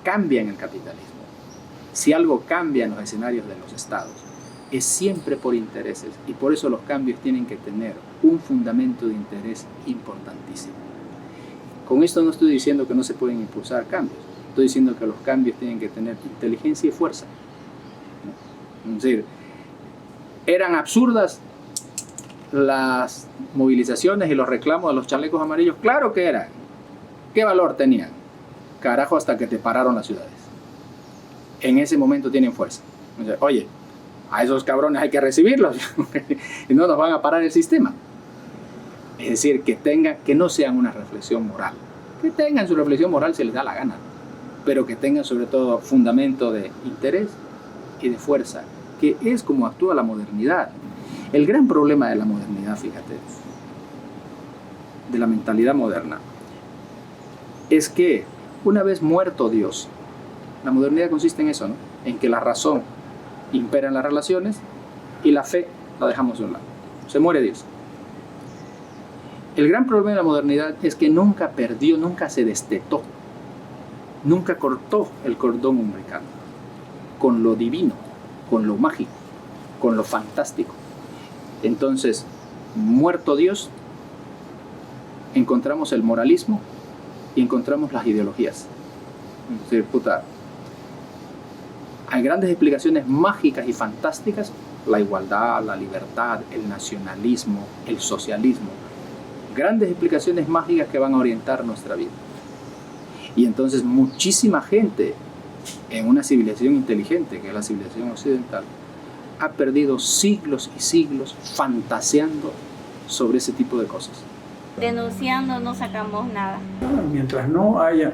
cambia en el capitalismo, si algo cambia en los escenarios de los estados, es siempre por intereses, y por eso los cambios tienen que tener un fundamento de interés importantísimo. Con esto no estoy diciendo que no se pueden impulsar cambios, estoy diciendo que los cambios tienen que tener inteligencia y fuerza. Es decir, eran absurdas las movilizaciones y los reclamos de los chalecos amarillos, claro que eran. ¿Qué valor tenían? Carajo, hasta que te pararon las ciudades. En ese momento tienen fuerza. Oye, a esos cabrones hay que recibirlos y no nos van a parar el sistema. Es decir, que no sean una reflexión moral. Que tengan su reflexión moral si les da la gana, pero que tengan sobre todo fundamento de interés y de fuerza, que es como actúa la modernidad. El gran problema de la modernidad, fíjate, de la mentalidad moderna, es que una vez muerto Dios, la modernidad consiste en eso, ¿no? En que la razón impera en las relaciones y la fe la dejamos de un lado. Se muere Dios. El gran problema de la modernidad es que nunca perdió, nunca se destetó, nunca cortó el cordón umbilical con lo divino, con lo mágico, con lo fantástico. Entonces, muerto Dios, encontramos el moralismo y encontramos las ideologías. Es decir, hay grandes explicaciones mágicas y fantásticas, la igualdad, la libertad, el nacionalismo, el socialismo, grandes explicaciones mágicas que van a orientar nuestra vida. Y entonces muchísima gente en una civilización inteligente, que es la civilización occidental, ha perdido siglos y siglos fantaseando sobre ese tipo de cosas. Denunciando no sacamos nada. Mientras no haya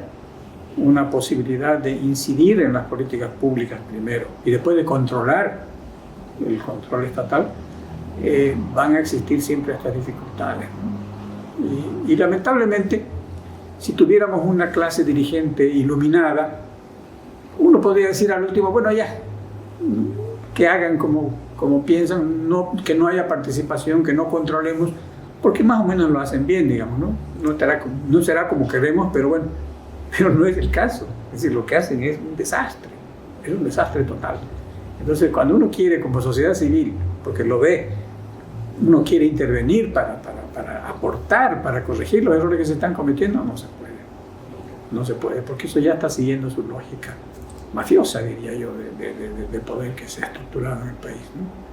una posibilidad de incidir en las políticas públicas primero y después de controlar el control estatal, van a existir siempre estas dificultades, ¿no? Y lamentablemente, si tuviéramos una clase dirigente iluminada, uno podría decir al último, bueno, ya, que hagan como piensan, que no haya participación, que no controlemos, porque más o menos lo hacen bien, digamos, ¿no? No será como queremos, pero bueno, pero no es el caso. Es decir, lo que hacen es un desastre total. Entonces, cuando uno quiere, como sociedad civil, porque lo ve, uno quiere intervenir para aportar, para corregir los errores que se están cometiendo, no se puede. No se puede, porque eso ya está siguiendo su lógica mafiosa, diría yo, de poder que se ha estructurado en el país, ¿no?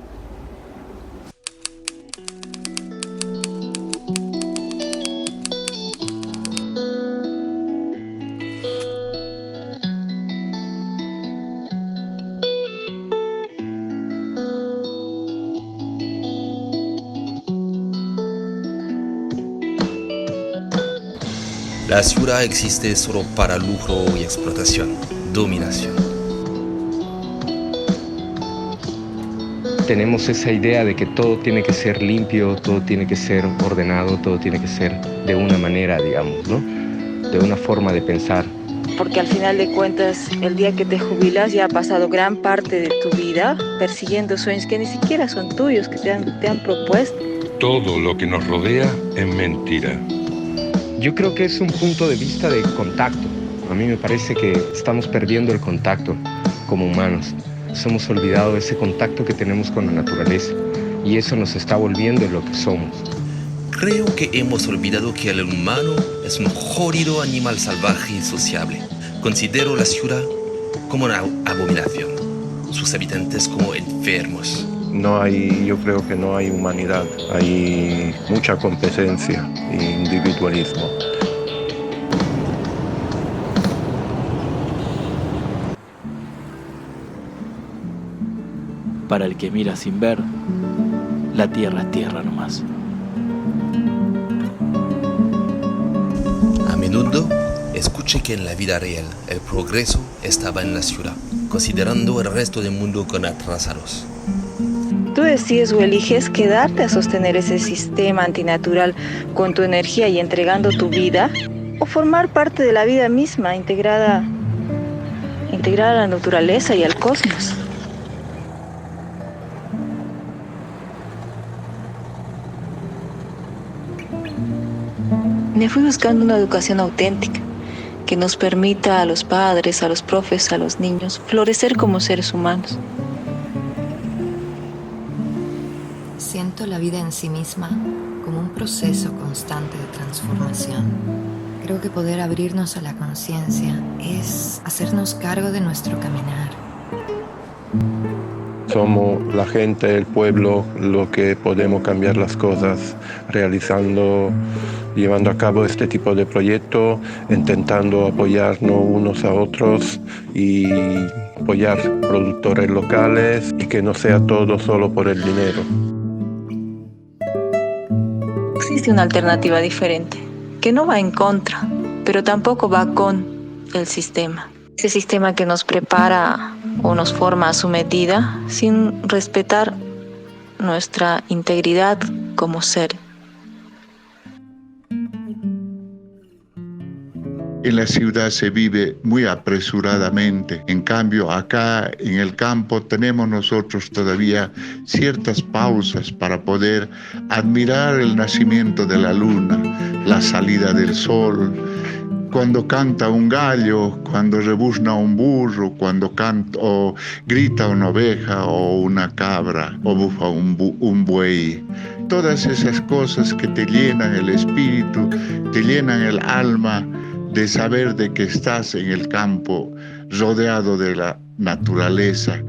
La ciudad existe solo para lujo y explotación, dominación. tenemos esa idea de que todo tiene que ser limpio, todo tiene que ser ordenado, todo tiene que ser de una manera, digamos, ¿no? De una forma de pensar. Porque al final de cuentas, el día que te jubilas ya ha pasado gran parte de tu vida persiguiendo sueños que ni siquiera son tuyos, que te han propuesto. Todo lo que nos rodea es mentira. Yo creo que es un punto de vista de contacto. A mí me parece que estamos perdiendo el contacto como humanos. Nos hemos olvidado ese contacto que tenemos con la naturaleza y eso nos está volviendo lo que somos. Creo que hemos olvidado que el humano es un jodido animal salvaje y sociable. Considero la ciudad como una abominación, sus habitantes como enfermos. Yo creo que no hay humanidad, hay mucha competencia e individualismo. Para el que mira sin ver, la tierra es tierra nomás. A menudo escuché que en la vida real el progreso estaba en la ciudad, considerando el resto del mundo con atrasados. Tú decides o eliges quedarte a sostener ese sistema antinatural con tu energía y entregando tu vida, o formar parte de la vida misma, integrada a la naturaleza y al cosmos. Me fui buscando una educación auténtica que nos permita a los padres, a los profes, a los niños florecer como seres humanos. Siento la vida en sí misma como un proceso constante de transformación. Creo que poder abrirnos a la conciencia es hacernos cargo de nuestro caminar. Somos la gente, el pueblo, lo que podemos cambiar las cosas llevando a cabo este tipo de proyectos, intentando apoyarnos unos a otros y apoyar productores locales y que no sea todo solo por el dinero. Existe una alternativa diferente, que no va en contra, pero tampoco va con el sistema. Ese sistema que nos prepara o nos forma a su medida sin respetar nuestra integridad como ser. En la ciudad se vive muy apresuradamente. En cambio, acá en el campo tenemos nosotros todavía ciertas pausas para poder admirar el nacimiento de la luna, la salida del sol, cuando canta un gallo, cuando rebuzna un burro, cuando canta o grita una oveja o una cabra o bufa un buey. Todas esas cosas que te llenan el espíritu, te llenan el alma, de saber de que estás en el campo, rodeado de la naturaleza,